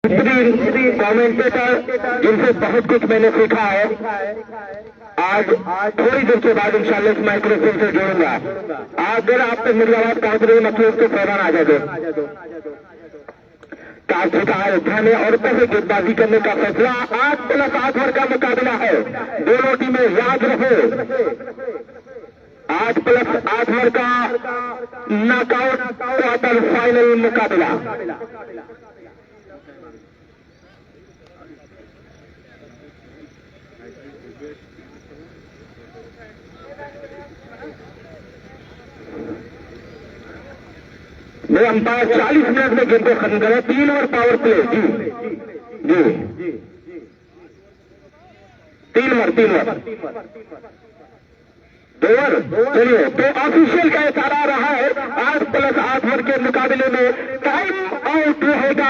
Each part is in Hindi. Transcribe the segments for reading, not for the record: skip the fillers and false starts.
कमेंटेटर जिनसे बहुत कुछ मैंने सीखा है, आज थोड़ी देर के बाद इंशाल्लाह इस माइक्रोफोन से जोड़ूंगा। अगर आप तक मेरी आवाज पहुंच रही है मतलब तो फौरन आ जाओगे। कार्तिक अयोध्या में औरतों से गेंदबाजी करने का फैसला 8+8 ओवर का मुकाबला है। दोनों टीमें याद रहो, 8+8 ओवर का नॉकआउट क्वार्टर फाइनल मुकाबला। वो अंपायर 40 मिनट में गेंद को खत्म करे। 3 ओवर पावर प्ले। जी जी 3 ओवर 2 ओवर। चलिए, तो ऑफिशियल का इशारा रहा है 8+8 ओवर के मुकाबले में टाइम आउट रहेगा,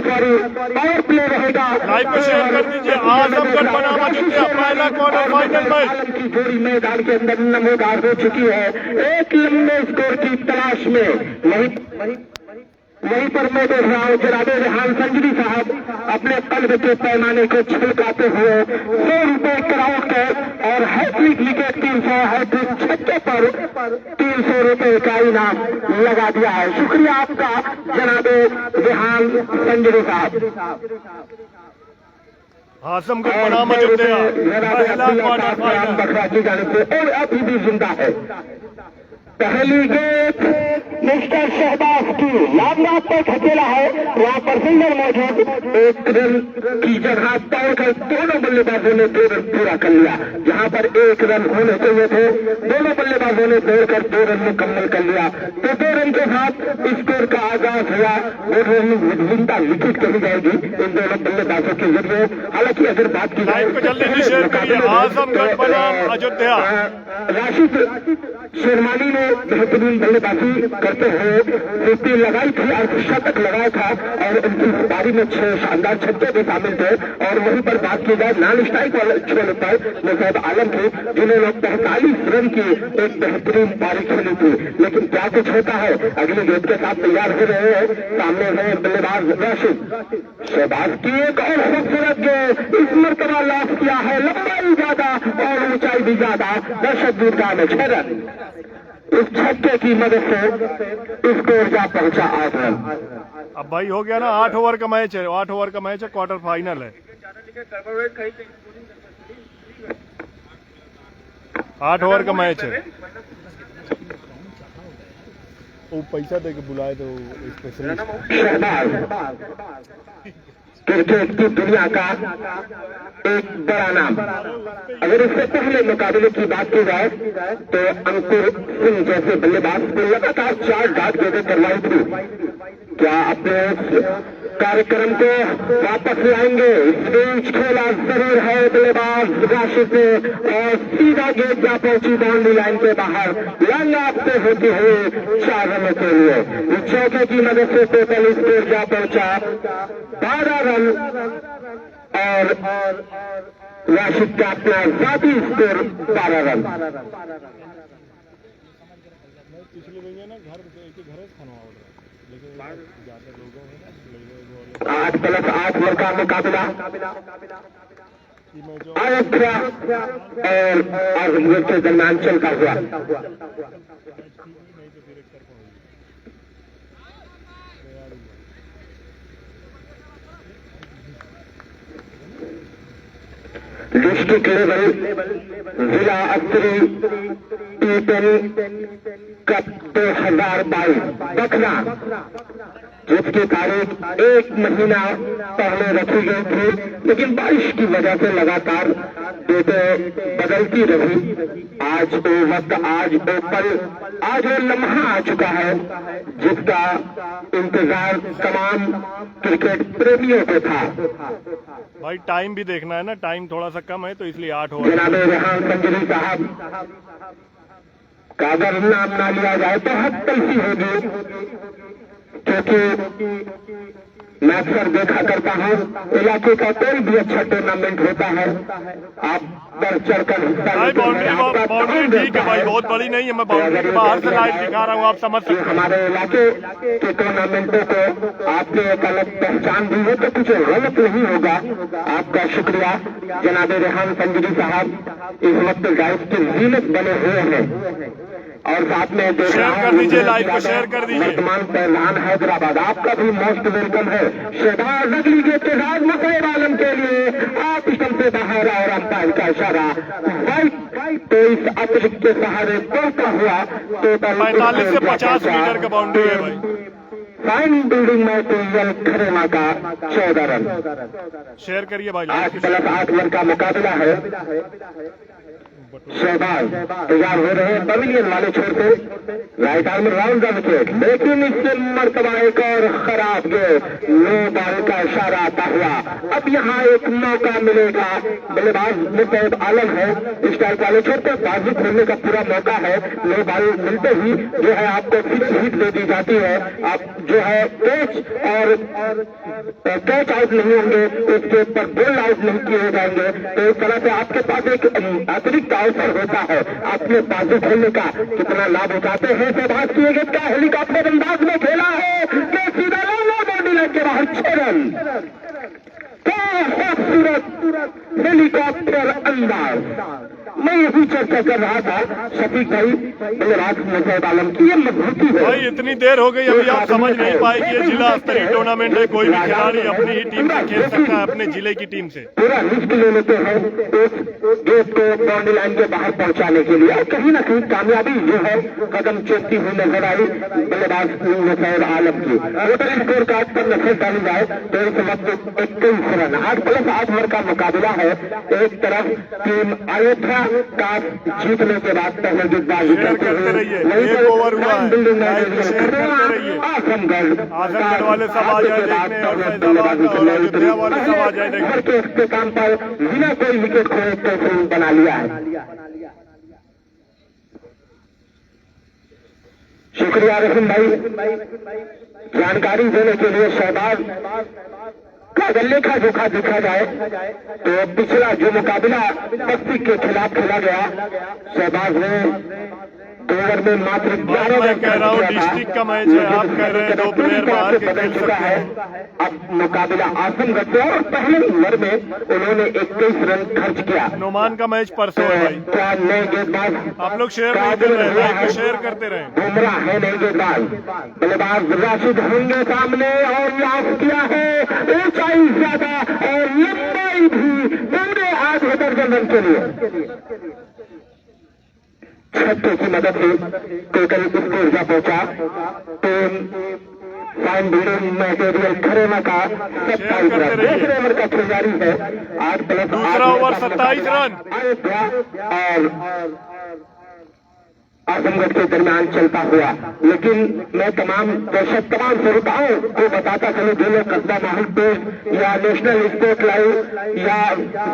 सॉरी पावर प्ले रहेगा। लाइव पे शेयर कर दीजिए। आजमगढ़ पनामा जीते पहला क्वार्टर फाइनल में। आलम की जोड़ी मैदान के अंदर नमोदार हो चुकी है, एक लंबे स्कोर की तलाश में। वहीं पर मैं देख रहा हूँ जनाबे रेहान संजरी साहब अपने कल्ब के पैमाने को छलकाते हुए 100 रुपए कराउट और हैट्रिक विकेट 300, हैट्रिक छक्के पर 300 रुपए का इनाम लगा दिया है। शुक्रिया आपका जनाबे रेहान संजरी साहब। आजमगढ़ पनामा जीते पहला क्वार्टर फाइनल। बखरा की जाने से और अभी भी जिंदा है। पहली गेंद मिस्टर शहबाज की लामनाथ पर खसेला है, वहां पर सिंगल मौजूद। एक रन की जगह दौड़कर दोनों बल्लेबाजों ने 2 रन पूरा कर लिया। जहां पर 1 रन होने चाहिए थे, दोनों बल्लेबाजों ने दौड़कर 2 रन मुकम्मल कर लिया। तो 2 रन के साथ स्कोर का आगाज हुआ। 2 रन जिंदा विकेट चली जाएगी इन दोनों बल्लेबाजों के जरिए। हालांकि अगर बात की जाए आजमगढ़ बनाम अयोध्या, राशिद शेरवानी ने बेहतरीन बल्लेबाजी करते हुए 50 लगाई थी और शतक लगाया था, और उनकी पारी में 6 शानदार छक्के भी शामिल थे। और वहीं पर बात की जाए नॉन स्ट्राइक वाले छोड़ने पर मुसाहिब आलम थे, जिन्होंने 45 रन की एक बेहतरीन पारी खेली थी। लेकिन क्या कुछ होता है, अगली गेंद के साथ तैयार हो रहे हैं। सामने है बल्लेबाज राशिद। शहबाज की एक और खूबसूरत गेंद, इस मरतबा लॉस किया है, लंबाई ज्यादा और ऊंचाई भी ज्यादा। दर्शक दूर का में 6 रन। इस छक्के की मदद से स्कोर जा पहुंचा 8 रन। अब भाई हो गया ना, 8 ओवर का मैच है, 8 ओवर का मैच है, क्वार्टर फाइनल है। 8 ओवर का मैच है। वो पैसा दे के बुलाए तो शहबाज क्रिकेट की दुनिया का एक बड़ा नाम। अगर इससे पहले मुकाबले की बात की जाए तो अंकुर सिंह जैसे बल्लेबाज को लगातार 4 डाक गेंदें करवाई थी। क्या अपने कार्यक्रम को वापस लाएंगे? इस बीच खेला जरूर है बल्लेबाज राशिद से और सीधा गेंद जा पहुंची बाउंड्री लाइन के बाहर, लंग आपसे होती हुई 4 रनों के लिए। इस चौके की मदद से टोटल स्कोर जा पहुंचा 12 रन और राशिद का अपना जाती स्कोर 12 रन। पिछले महीने ना घर खाना ऑर्डर, लेकिन 8+8 ओवर का मुकाबला अयोध्या और आजमगढ़ के दरमियान चलता हुआ। डिस्ट्रिक्ट लेवल जिला स्तरीय T10 कप 2022 बखरा, जिसकी तारीख 1 महीना पहले रखी गई थी, लेकिन बारिश की वजह से लगातार डेटें बदलती रही। आज वो वक्त, आज वो पल, आज वो लम्हा आ चुका है जिसका इंतजार तमाम क्रिकेट प्रेमियों को था। भाई टाइम भी देखना है ना, टाइम थोड़ा सा कम है तो इसलिए 8 ओवर। जनाब रेहान संजरी साहब का अगर नाम ना लिया जाए तो हद तलसी होगी, क्योंकि मैं अक्सर देखा करता हूँ, इलाके का कोई भी अच्छा टूर्नामेंट होता है, आप बढ़ चढ़ कर हिस्सा लेते हैं। बाउंड्री ठीक है भाई, बहुत बड़ी नहीं है, मैं बाउंड्री के बाहर से लाइव दिखा रहा हूँ, आप समझ सकते हैं। हमारे इलाके के टूर्नामेंटों को आपने एक अलग पहचान दी है, तो कुछ गलत नहीं होगा। आपका शुक्रिया जनाब रेहान संजरी साहब, इस वक्त गाइस के जीनत बने हुए हैं और साथ में देख रहा शेयर कर दीजिए, लाइव को शेयर कर दीजिए। वर्तमान पहलवान हैदराबाद, आपका भी मोस्ट वेलकम है। शहबाज रख लीजिए तेजाज मुसैब आलम के लिए, आप स्टंप से बाहर और अंपायर का इशारा वाइट, तो इस अतिरिक्त के सहारे बढ़ता हुआ टोटल 45 से 50 मीटर का बाउंड्री है भाई। फाइन बिल्डिंग में टोयल खरेमा का 14 रन। शेयर करिए भाई। 8+8 ओवर का मुकाबला है। शहबाज तैयार हो रहे हैं पवेलियन वाले छोर से, right arm round the wicket, लेकिन इससे मरतबा एक और खराब गेंद, नो बॉल का इशारा आता हुआ। अब यहाँ एक मौका मिलेगा, बल्लेबाज मुसैब आलम है, स्ट्राइक वाले छोर पर बाजी खोलने का पूरा मौका है। नो बॉल मिलते ही जो है आपको फिक्स हिट दे दी जाती है, आप जो है कैच और कैच आउट नहीं होंगे, उसके ऊपर बॉल आउट नहीं किए जाएंगे। तो इस तरह से आपके पास एक अतिरिक्त अवसर होता है अपने बाजू खोलने का। कितना लाभ उठाते हैं शहबाज की गेंद का, हेलीकॉप्टर अंदाज में खेला है कि सीधा बॉडी लाइन के बाहर 6 रन। क्या खूबसूरत हेलीकॉप्टर अंदाज, मैं यही चर्चा कर रहा था शफीक भाई, बल्लेबाज मुसैब आलम की ये मजबूती है भाई। इतनी देर हो गई, अभी आप समझ नहीं पाएगी, ये जिला स्तरीय टूर्नामेंट है, कोई भी खिलाड़ी अपनी ही टीम से खेल सकता है, अपने जिले की टीम से। पूरा रिस्क ले लेते हैं उस गेट को बाउंड्री लाइन के बाहर पहुंचाने के लिए, और कहीं ना कहीं कामयाबी जो है कदम चूकती हुई नजर आई बल्लेबाज मुसैब आलम की। टोटल स्कोर कार्ड पर नजर डाली जाए तो इस वक्त 21 रन, 8+8 ओवर का मुकाबला है। एक तरफ टीम अयोध्या का जीतने के बाद पहले गेंदबाजी करते हुए, एक ओवर हुआ है, आजमगढ़ वाले सब आ जाए देखने और अयोध्या वाले सब आ जाए देखने के इख्तिताम पर बिना कोई विकेट खोए तहसील बना लिया है। शुक्रिया रहीम भाई, जानकारी देने के लिए। शहबाज का अगर लेखा जोखा देखा जाए तो पिछला जो मुकाबला बस्ती के खिलाफ खेला गया, शहबाज ने 2 ओवर में मात्र 11 रन कह रहा हूँ, डिस्ट्रिक्ट का मैच है, आप कह रहे हैं 2 प्लेयर बाहर के खेल सकते हैं। अब मुकाबला आजमगढ़ से, और पहले ओवर में उन्होंने 21 रन खर्च किया। नुमान का मैच परसों है भाई। क्या नए गेंदबाज आप लोग शेयर नहीं कर रहे हैं, लाइव को शेयर करते रहे। बुमराह है नए गेंदबाज, बल्लेबाज राशिद होंगे सामने, और ऑफ किया है, ऊंचाई ज्यादा और लंबाई भी पूरे 8 दर्जन रन के लिए। छक्के की मदद से टोटल स्कोर जा पहुंचा। टीम फाइन बिल्डिंग मटेरियल खरेमा का 27 रन, दूसरे ओवर का खेल जारी है। 8+8 दूसरा ओवर 27 रन अयोध्या और आजमगढ़ के दरमियान चलता हुआ। लेकिन मैं तमाम दर्शक, तमाम श्रोताओं को बताता चलूं, जो लोग कस्बा माहौल पे या नेशनल स्पोर्ट लाइव या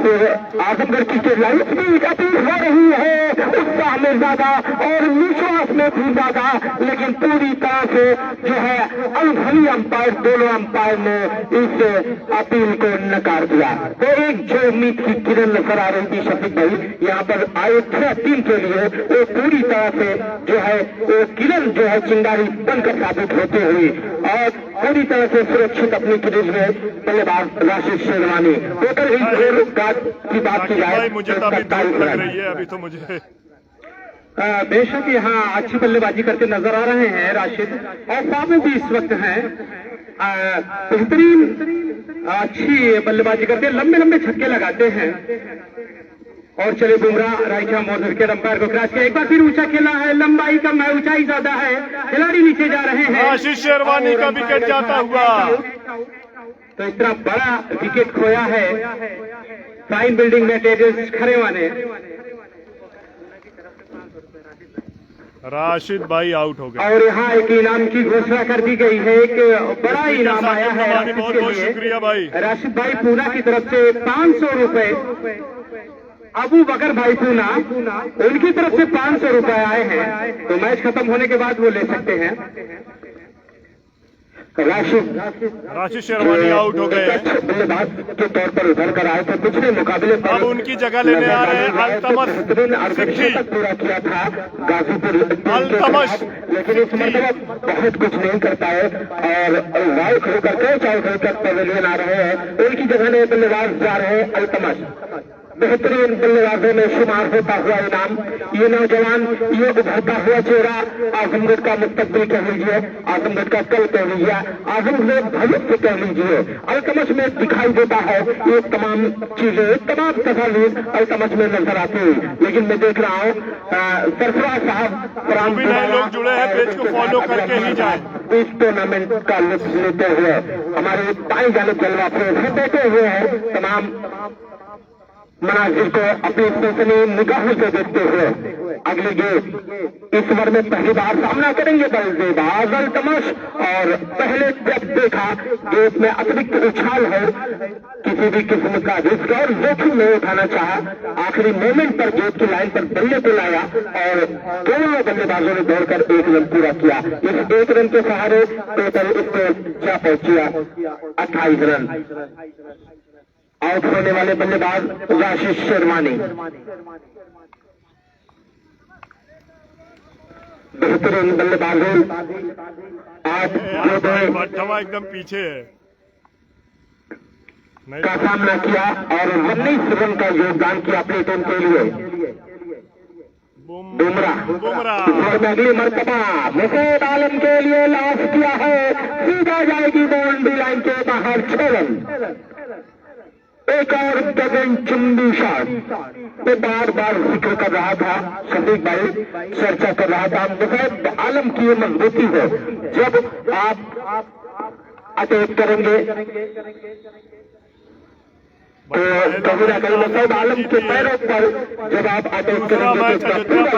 फिर आजमगढ़ की स्टेट लाइव की अपील हो रही है, उत्साह में ज्यादा और विश्वास में भी ज्यादा, लेकिन पूरी तरह से जो है अनुभवी अंपायर, दोनों अंपायर ने इस अपील को नकार दिया। तो एक जो उम्मीद की किरण नजर आ रही थी शफीक भाई, यहाँ पर अयोध्या टीम के लिए वो पूरी तरह से जो है वो किरण जो है चिंगारी बनकर साबित होते हुए और पूरी तरह से सुरक्षित अपनी क्रीज में बल्लेबाज Rashid sherwani. Total score card की बात की जाए मुझे तो अभी धूप लग रही है, अभी तो मुझे बेशक यहाँ अच्छी बल्लेबाजी करते नजर आ रहे हैं राशिद, और सामने भी इस वक्त हैं बेहतरीन अच्छी बल्लेबाजी करते हैं, लंबे लंबे छक्के लगाते हैं। और चले बुमराह, राइट हैंड और विकेट अंपायर को क्रैश किया, एक बार फिर ऊंचा खेला है, लंबाई कम है, ऊंचाई ज्यादा है, खिलाड़ी नीचे जा रहे हैं। राशिद शेरवानी का विकेट जाता हुआ, तो इतना बड़ा विकेट खोया है फाइन बिल्डिंग मटेरियल्स खरेवा ने। राशिद भाई आउट हो गए और यहाँ एक इनाम की घोषणा कर दी गई है, एक बड़ा इनाम आया है राशिद बहुत के बहुत लिए। शुक्रिया भाई। राशिद भाई पूना की तरफ से 500 रुपए, अबू बकर भाई पूना उनकी तरफ से 500 रुपए आए हैं, तो मैच खत्म होने के बाद वो ले सकते हैं। राशिद शेरवानी आउट हो गए हैं। बल्लेबाज के तौर पर उभर कर आए थे पिछले मुकाबले पर। अब उनकी जगह लेने आ रहे हैं अल्तमश सिद्दीकी। पूरा किया था गाजीपुर अल्तमश लेकिन इस मरतबा बहुत कुछ नहीं कर पाए और वाइट होकर कैच आउट होकर पवेलियन आ रहे हैं। उनकी जगह में बल्लेबाज जा रहे हैं अल्तमश। बेहतरीन बल्लेबाजों में शुमार होता हुआ इनाम ये नौजवान, ये उभरता हुआ चेहरा आजमगढ़ का मुस्तकबिल कह लीजिए, आजमगढ़ का कल कह लीजिए, आजमगढ़ भविष्य कह लीजिए। अल्तमश में दिखाई देता है ये तमाम चीजें, तमाम तस्वीर अल्तमश में नजर आती है। लेकिन मैं देख रहा हूँ सरफराज साहब लोग जुड़े हैं, पेज को फॉलो करके ही जाए। इस टूर्नामेंट का लुत्फ लेते हुए हमारे पाई जाने जलवा से बैठे हुए हैं तमाम मनाजिर को अपनी सनसनी निगाहों से देखते हुए अगली गेम इस ओवर में पहली बार सामना करेंगे बल्लेबाज अल्तमश। और पहले जब देखा गेम में अतिरिक्त उछाल हो, किसी भी किस्म का रिस्क और जोखिम नहीं उठाना चाहा, आखिरी मोमेंट पर गेट की लाइन पर बल्ले को लाया और दोनों बल्लेबाजों ने दौड़कर 1 रन पूरा किया। इस 1 रन के सहारे टोटल स्कोर क्या पहुंचिया 28 रन। आउट होने वाले बल्लेबाज राशिद शेरवानी। बेहतरीन बल्लेबाजों आज भट्टवा एकदम पीछे है का सामना किया और 19 रन का योगदान किया अपनी टीम के लिए। बुमराह अगली मरतबा मुफीद आलम के लिए लॉस किया है, सीधा जाएगी बाउंड्री लाइन के बाहर 6 रन। एक और गगन चुंबी शॉट पे बार बार जिक्र कर रहा था शफीक भाई, चर्चा कर रहा था मुफीद आलम की मजबूती है। जब आप अटैक करेंगे तो कभी ना कहीं मुफीद आलम के पैरों पर जब आप अटैक करेंगे तो पूरा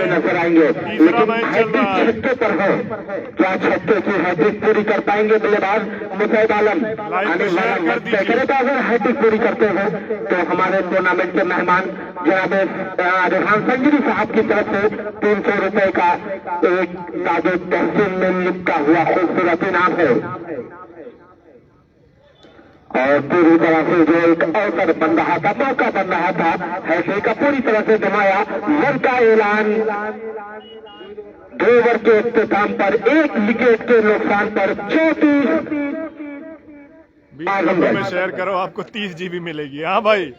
नजर आएंगे। लेकिन छक्के पर है, क्या छक्के की हैट्रिक पूरी कर पाएंगे बल्लेबाज मुफीद आलम? आने वाला वक्त तय करेगा। अगर हैट्रिक पूरी करते हो तो हमारे टूर्नामेंट के मेहमान जनाब रेहान संजरी साहब की तरफ से 300 रुपए का एक ताजे तहसील में लिपटा हुआ खूबसूरत इनाम है। और पूरी तरह से जो एक अवसर बन रहा था, मौका बन रहा था, हैट्रिक का पूरी तरह से जमाया। वन का ऐलान 2 ओवर के इख्तिताम पर 1 विकेट के नुकसान पर 34 में शेयर करो, आपको 30 GB मिलेगी। हाँ भाई,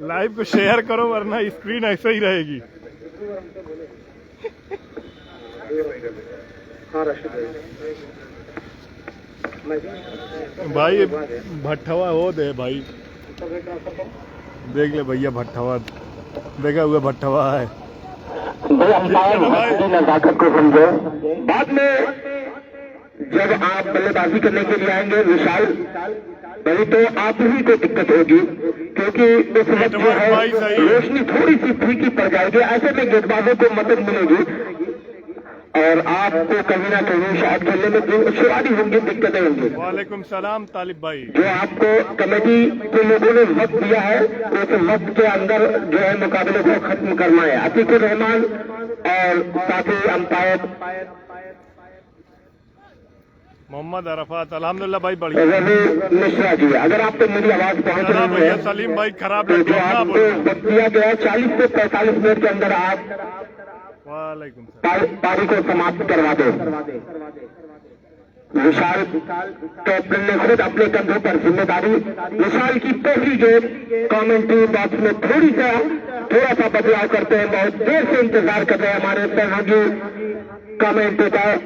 लाइव को शेयर करो वरना स्क्रीन ऐसे ही रहेगी। भाई भट्टवा हो दे भाई, देख ले भैया भट्टवा, देखा हुआ भट्टवा है। नजाकत को समझो। बाद में जब आप बल्लेबाजी करने के लिए आएंगे विशाल भाई तो आप ही को दिक्कत होगी, क्योंकि उस वक्त जो है रोशनी थोड़ी सी फीकी पड़ जाएगी। ऐसे में गेंदबाजों को मदद मिलेगी और आपको कहीं ना कहीं शॉट खेलने में दुश्वारी होंगी, दिक्कतें होंगी। वालेकुम सलाम तालिब भाई। जो आपको कमेटी के लोगों ने वक्त दिया है उस वक्त के अंदर जो है मुकाबले को खत्म करना है। अतीकुर रहमान और साथी अंपायर मोहम्मद अरफात, अल्हम्दुलिल्लाह भाई बढ़िया। रवि मिश्रा जी, अगर आपको मेरी आवाज पहुंच रही है सलीम भाई खराब तो जो आपको वक्त दिया गया 40 से 45 मिनट के अंदर आप पारी को समाप्त करवा दो। विशाल कैप्टन ने खुद अपने कंधों पर जिम्मेदारी। विशाल की पहली गेम कमेंट्री बॉक्स में थोड़ा सा बदलाव करते हैं, बहुत देर से इंतजार कर रहे हैं हमारे सहयोगी कमेंटेटर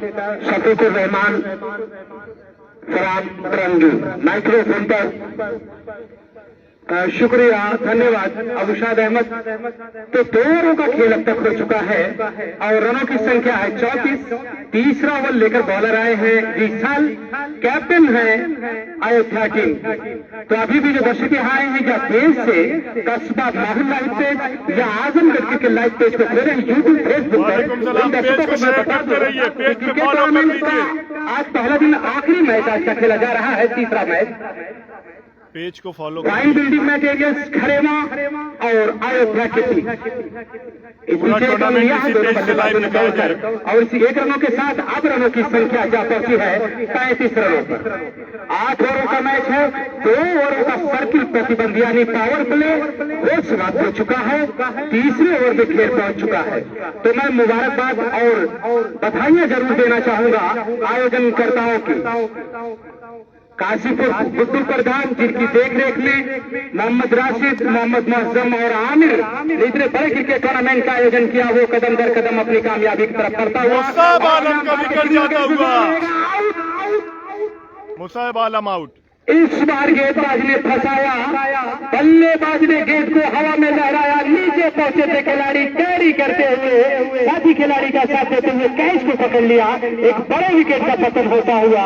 शफीकुर रहमान फरहान फरंगी। माइक्रोफोन पर शुक्रिया, धन्यवाद अबुशाद अहमद। तो 2 ओवरों का खेल अब तक हो चुका है और रनों की संख्या है 34। तीसरा ओवर लेकर बॉलर आए हैं विशाल, कैप्टन है अयोध्या टीम। तो अभी भी जो दर्शक यहाँ आए हैं या देश से कस्बा माहौल लाइव पेज या आजमगढ़ के लाइव पेज को दे रहे हैं यूट्यूब फेसबुक पर, दर्शकों को मैं बता दूं क्रिकेट टूर्नामेंट का आज पहला दिन, आखिरी मैच आज का खेला जा रहा है, तीसरा मैच। पेज को फॉलो प्राइम बिल्डिंग मटेरियल्स खरेमा और आयोग प्राकृतिक पूरा टूर्नामेंट इसी पेज से लाइव दिखाया जाएगा। और इसी 1 रनों के साथ अब रनों की संख्या जा पहुंची है 35 रनों पर। 8 ओवरों का मैच है, 2 ओवरों का सर्किल प्रतिबंध यानी पावर प्ले वो समाप्त हो चुका है, तीसरे ओवर में खेल पहुंच चुका है। तो मैं मुबारकबाद और बधाइयां जरूर देना चाहूंगा आयोजनकर्ताओं की। काशीपुर गुड्डू प्रधान जिनकी देखरेख में मोहम्मद राशिद, मोहम्मद मुअज्जम और आमिर ने इतने बड़े क्रिकेट टूर्नामेंट का आयोजन किया, वो कदम दर कदम अपनी कामयाबी की तरफ बढ़ता हुआ। मुसाहिब आलम का विकेट जाता हुआ, मुसाहिब आलम आउट। इस बार गेंदबाज ने फंसाया, बल्लेबाज ने गेंद को हवा में लहराया, नीचे पहुंचे थे खिलाड़ी कैरी करते हुए, साथी खिलाड़ी का साथ देते हुए कैच को पकड़ लिया। एक बड़े विकेट का पतन होता हुआ।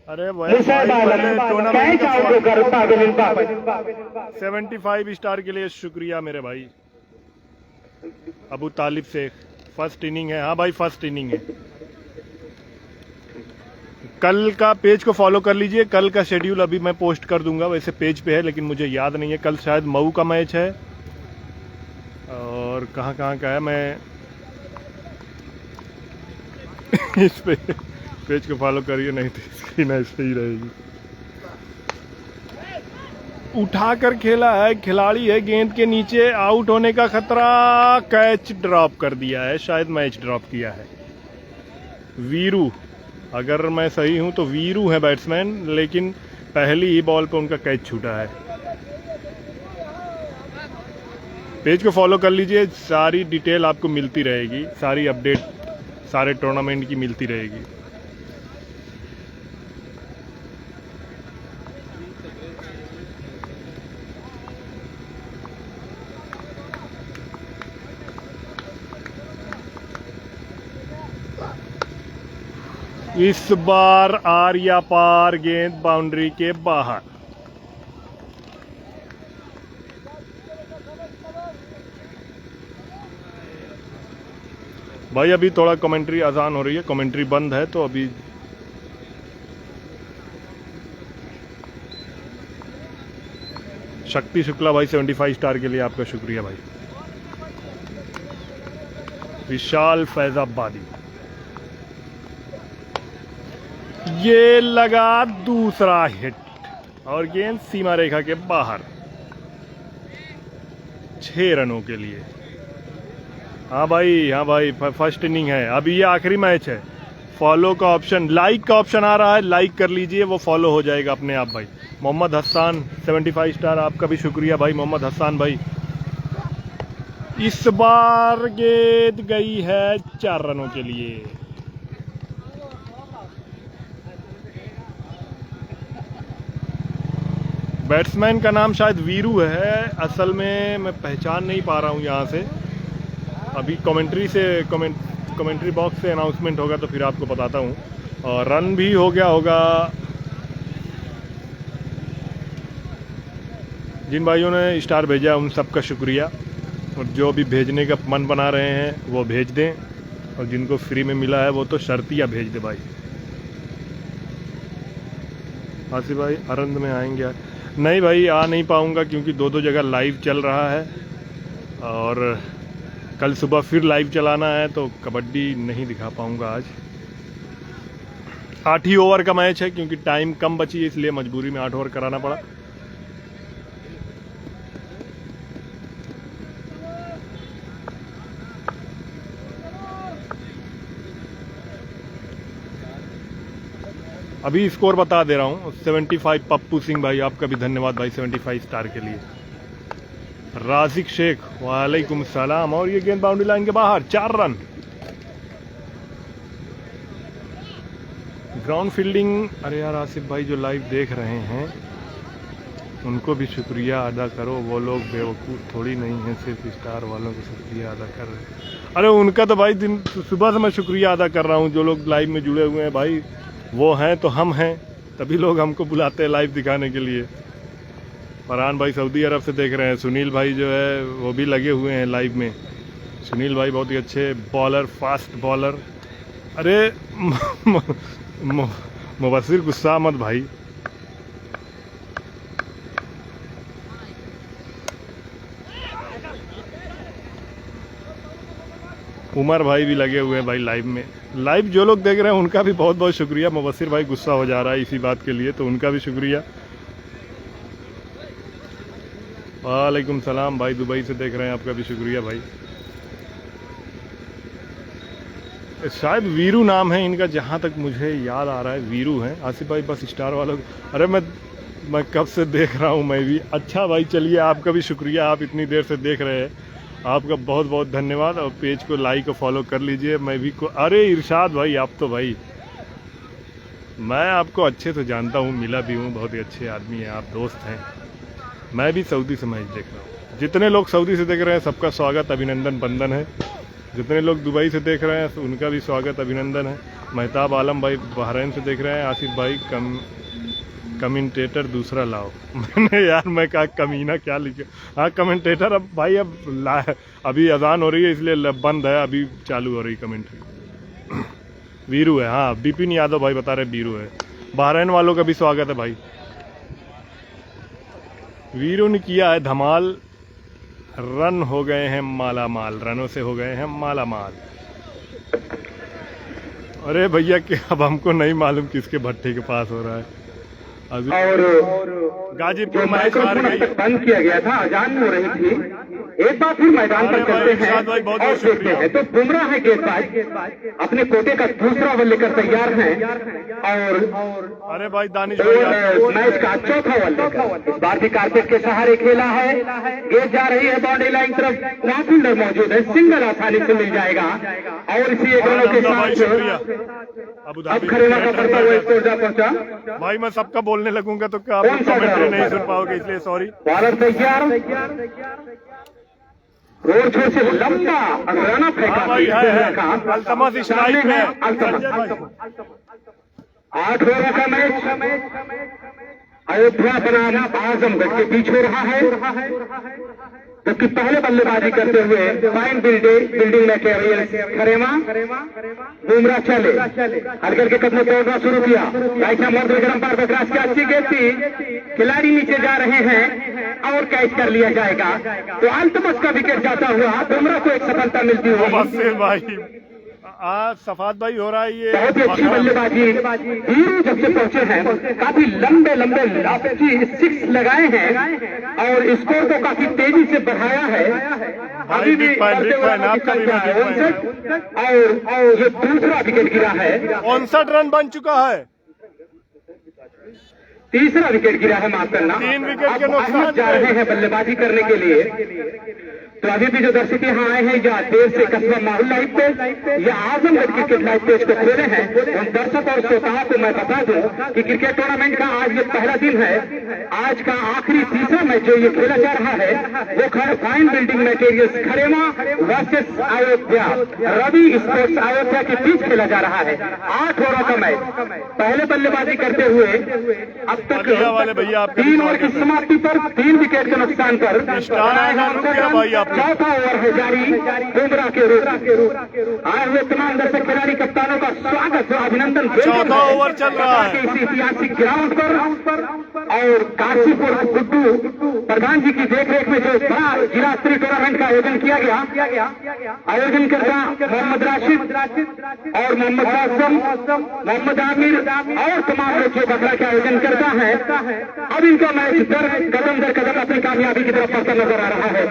अरे मुसाहिब आलम कैच आउट करता है। 75 स्टार के लिए शुक्रिया मेरे भाई अबू तालिब से। फर्स्ट इनिंग है, हाँ भाई फर्स्ट इनिंग है। कल का पेज को फॉलो कर लीजिए, कल का शेड्यूल अभी मैं पोस्ट कर दूंगा, वैसे पेज पे है लेकिन मुझे याद नहीं है। कल शायद मऊ का मैच है और कहाँ का है, मैं इस पे पेज को फॉलो करिए, नहीं तो स्क्रीन ऐसे ही रहेगी। उठाकर खेला है, खिलाड़ी है गेंद के नीचे, आउट होने का खतरा, कैच ड्रॉप कर दिया है, शायद मैच ड्रॉप किया है। वीरू, अगर मैं सही हूं तो वीरू है बैट्समैन, लेकिन पहली ही बॉल पे उनका कैच छूटा है। पेज को फॉलो कर लीजिए, सारी डिटेल आपको मिलती रहेगी, सारी अपडेट सारे टूर्नामेंट की मिलती रहेगी। इस बार आर्या पार, गेंद बाउंड्री के बाहर। भाई अभी थोड़ा कमेंट्री आसान हो रही है, कमेंट्री बंद है तो अभी शक्ति शुक्ला भाई 75 स्टार के लिए आपका शुक्रिया भाई। विशाल फैजाबादी, ये लगा दूसरा हिट और गेंद सीमा रेखा के बाहर, 6 रनों के लिए। हाँ भाई फर्स्ट इनिंग है, अभी ये आखिरी मैच है। फॉलो का ऑप्शन, लाइक का ऑप्शन आ रहा है, लाइक कर लीजिए, वो फॉलो हो जाएगा अपने आप भाई। मोहम्मद हसन 75 स्टार, आपका भी शुक्रिया भाई मोहम्मद हसन भाई। इस बार गेंद गई है 4 रनों के लिए। बैट्समैन का नाम शायद वीरू है, असल में मैं पहचान नहीं पा रहा हूं यहां से। अभी कमेंट्री बॉक्स से अनाउंसमेंट होगा तो फिर आपको बताता हूं। और रन भी हो गया होगा। जिन भाइयों ने स्टार भेजा उन सबका शुक्रिया, और जो भी भेजने का मन बना रहे हैं वो भेज दें, और जिनको फ्री में मिला है वो तो शर्तिया भेज दे भाई। आसिफ भाई अरंद में आएंगे? नहीं भाई आ नहीं पाऊंगा क्योंकि 2 जगह लाइव चल रहा है, और कल सुबह फिर लाइव चलाना है तो कबड्डी नहीं दिखा पाऊंगा आज। 8 ही ओवर का मैच है क्योंकि टाइम कम बची है, इसलिए मजबूरी में 8 ओवर कराना पड़ा। अभी स्कोर बता दे रहा हूं। 75 पप्पू सिंह भाई, आपका भी धन्यवाद भाई 75 स्टार के लिए। राजिक शेख वालेकुम सलाम, और ये गेंद बाउंड्री लाइन के बाहर, 4 रन। ग्राउंड फील्डिंग, अरे यार आसिफ भाई जो लाइव देख रहे हैं उनको भी शुक्रिया अदा करो, वो लोग बेवकूफ़ थोड़ी नहीं है, सिर्फ स्टार वालों को शुक्रिया अदा कर रहे हैं। अरे उनका तो भाई दिन सुबह से मैं शुक्रिया अदा कर रहा हूँ, जो लोग लाइव में जुड़े हुए हैं भाई, वो हैं तो हम हैं, तभी लोग हमको बुलाते हैं लाइव दिखाने के लिए। फरहान भाई सऊदी अरब से देख रहे हैं, सुनील भाई जो है वो भी लगे हुए हैं लाइव में। सुनील भाई बहुत ही अच्छे बॉलर, फास्ट बॉलर। अरे मुबस्सिर गुस्सा मत भाई। उमर भाई भी लगे हुए हैं भाई लाइव में। लाइव जो लोग देख रहे हैं उनका भी बहुत बहुत शुक्रिया। मुबस्सिर भाई गुस्सा हो जा रहा है इसी बात के लिए, तो उनका भी शुक्रिया। वालेकुम सलाम भाई, दुबई से देख रहे हैं, आपका भी शुक्रिया भाई। शायद वीरू नाम है इनका, जहाँ तक मुझे याद आ रहा है वीरू है। आसिफ भाई बस स्टार वालों, अरे मैं कब से देख रहा हूँ मैं भी। अच्छा भाई चलिए, आपका भी शुक्रिया, आप इतनी देर से देख रहे हैं, आपका बहुत बहुत धन्यवाद। और पेज को लाइक और फॉलो कर लीजिए। मैं भी अरे इरशाद भाई, आप तो भाई मैं आपको अच्छे से जानता हूँ, मिला भी हूँ, बहुत ही अच्छे आदमी हैं आप, दोस्त हैं। मैं भी सऊदी से मैच देख रहा हूँ। जितने लोग सऊदी से देख रहे हैं सबका स्वागत, अभिनंदन, बंदन है। जितने लोग दुबई से देख रहे हैं उनका भी स्वागत, अभिनंदन है। महताब आलम भाई बहरीन से देख रहे हैं। आसिफ भाई कमेंटेटर दूसरा लाओ। मैंने यार मैं कहा कमीना क्या लिखे। हाँ कमेंटेटर, अब भाई अब अभी अजान हो रही है इसलिए बंद है, अभी चालू हो रही कमेंट्री। वीरू है, हाँ बिपिन यादव भाई बता रहे वीरू है। बहरीन वालों का भी स्वागत है भाई। वीरू ने किया है धमाल, रन हो गए हैं माला माल, रनों से हो गए हैं माला माल। अरे भैया कि अब हमको नहीं मालूम किसके भट्टे के पास हो रहा है। अभी और गाजीपुर मैच हार गई, बंद किया गया था, अजान हो रही थी। एक बार फिर मैदान पर चलते हैं और देखते हैं। तो बुमराह है गेंदबाज, अपने कोटे का दूसरा ओवर लेकर तैयार हैं और अरे भाई दानिश भाई मैच का चौथा ओवर लेकर इस बार भी कारपेट के सहारे खेला है। गेंद जा रही है बाउंड्री लाइन तरफ, नॉट फील्डर मौजूद है, सिंगल आसानी से मिल जाएगा। और इसी एक रनों के साथ अब खरेना का करता हुआ स्कोर जा पहुंचा। भाई मैं सबका बोलने लगूंगा तो क्या आप कमेंट्री नहीं सुन पाओगे, इसलिए सॉरी। बॉलर तैयार, रोड छोर से लंबा राना फेंका भाई है अल्तमस स्ट्राइक में। 8 ओवर का मैच अयोध्या बनाम आजमगढ़ के बीच हो रहा है। जबकि पहले बल्लेबाजी करते हुए फाइन बिल्डिंग मटेरियल खरेमा बुमराह चले, हल्के के कदम तोड़ना शुरू किया। अंपायर पर क्रॉस की अच्छी गेंद थी, खिलाड़ी नीचे जा रहे हैं और कैच कर लिया जाएगा। तो अल्तमस का विकेट जाता हुआ बुमराह को एक सफलता मिलती हुई। भाई आज सफाद भाई हो रहा है ये बहुत ही अच्छी बल्लेबाजी। वीरू जब से पहुंचे हैं काफी लंबे लंबे सिक्स लगाए हैं और स्कोर को काफी तेजी से बढ़ाया है। अभी भी और ये दूसरा विकेट गिरा है। 59 रन बन चुका है, तीसरा विकेट गिरा है, माफ करना। 3 विकेट के नुकसान जा रहे हैं बल्लेबाजी करने के लिए। तो अभी भी जो दर्शक यहाँ आए हैं या देर से कस्बा माहौल लाइव पे या आजमगढ़ क्रिकेट लाइव पेज को खोले हैं, उन दर्शक और श्रोताओं को मैं बता दूं कि क्रिकेट टूर्नामेंट का आज ये पहला दिन है। आज का आखिरी तीसरा मैच जो ये खेला जा रहा है वो fine building materials Kharema versus Ayodhya, Ravi sports Ayodhya के बीच खेला जा रहा है। 8 ओवर का मैच। पहले बल्लेबाजी करते हुए अब तक 3 ओवर की समाप्ति पर 3 विकेट के नुकसान पर चौथा ओवर है जारी बुमराह के रूप। आए हुए तमाम दर्शक खिलाड़ी कप्तानों का स्वागत और अभिनंदन। चौथा ओवर चल रहा है इस ऐतिहासिक ग्राउंड पर और काशीपुर गुड्डू प्रधान जी की देखरेख में जो बड़ा जिला स्तरीय टूर्नामेंट का आयोजन किया गया, आयोजन करता मोहम्मद राशिद और मोहम्मद आसम, मोहम्मद आमिर और तमाम लोग जो बकरा का आयोजन करता है। अब इनका मैच कदम दर कदम अपनी कामयाबी की तरफ बढ़ता नजर आ रहा है।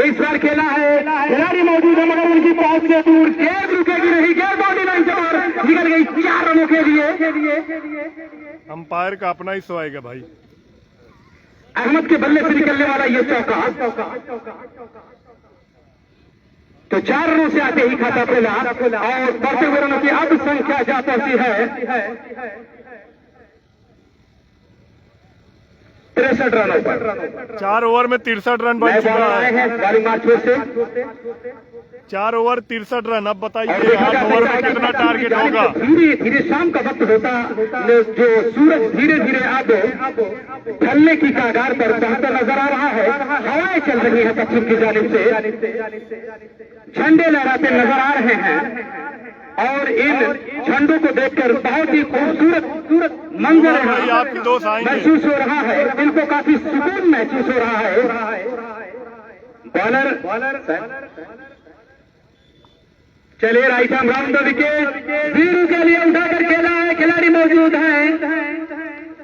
इस बार खेला है, खिलाड़ी मौजूद है मगर उनकी पहुंच से दूर, गेंद रुकेगी नहीं, गेंद बाउंड्री लाइन से बाहर निकल गई 4 रनों के लिए। अंपायर का अपना ही सो आएगा भाई। अहमद के बल्ले से निकलने वाला ये चौका, तो 4 रनों से आते ही खाता खोला और बढ़ते हुए रनों की अब संख्या जा पहुंची है 63 रनों पर। 4 ओवर में 63 रन बन चुका है। बॉलिंग मार्च से 4 ओवर 63 रन। अब बताइए 8 ओवर में कितना टारगेट होगा। धीरे धीरे शाम का वक्त होता जो सूरज धीरे धीरे अब ढलने की कगार पर पहुंचता नजर आ रहा है। हवाएं चल रही है पश्चिम की जानिब से, झंडे लहराते नजर आ रहे हैं और इन झंडों को देखकर बहुत ही खूबसूरत मंजर महसूस हो रहा है। दिल को काफी सुकून महसूस हो रहा है। बॉलर चलिए right arm round the wicket, Veeru के लिए उठाकर खेला है, खिलाड़ी मौजूद है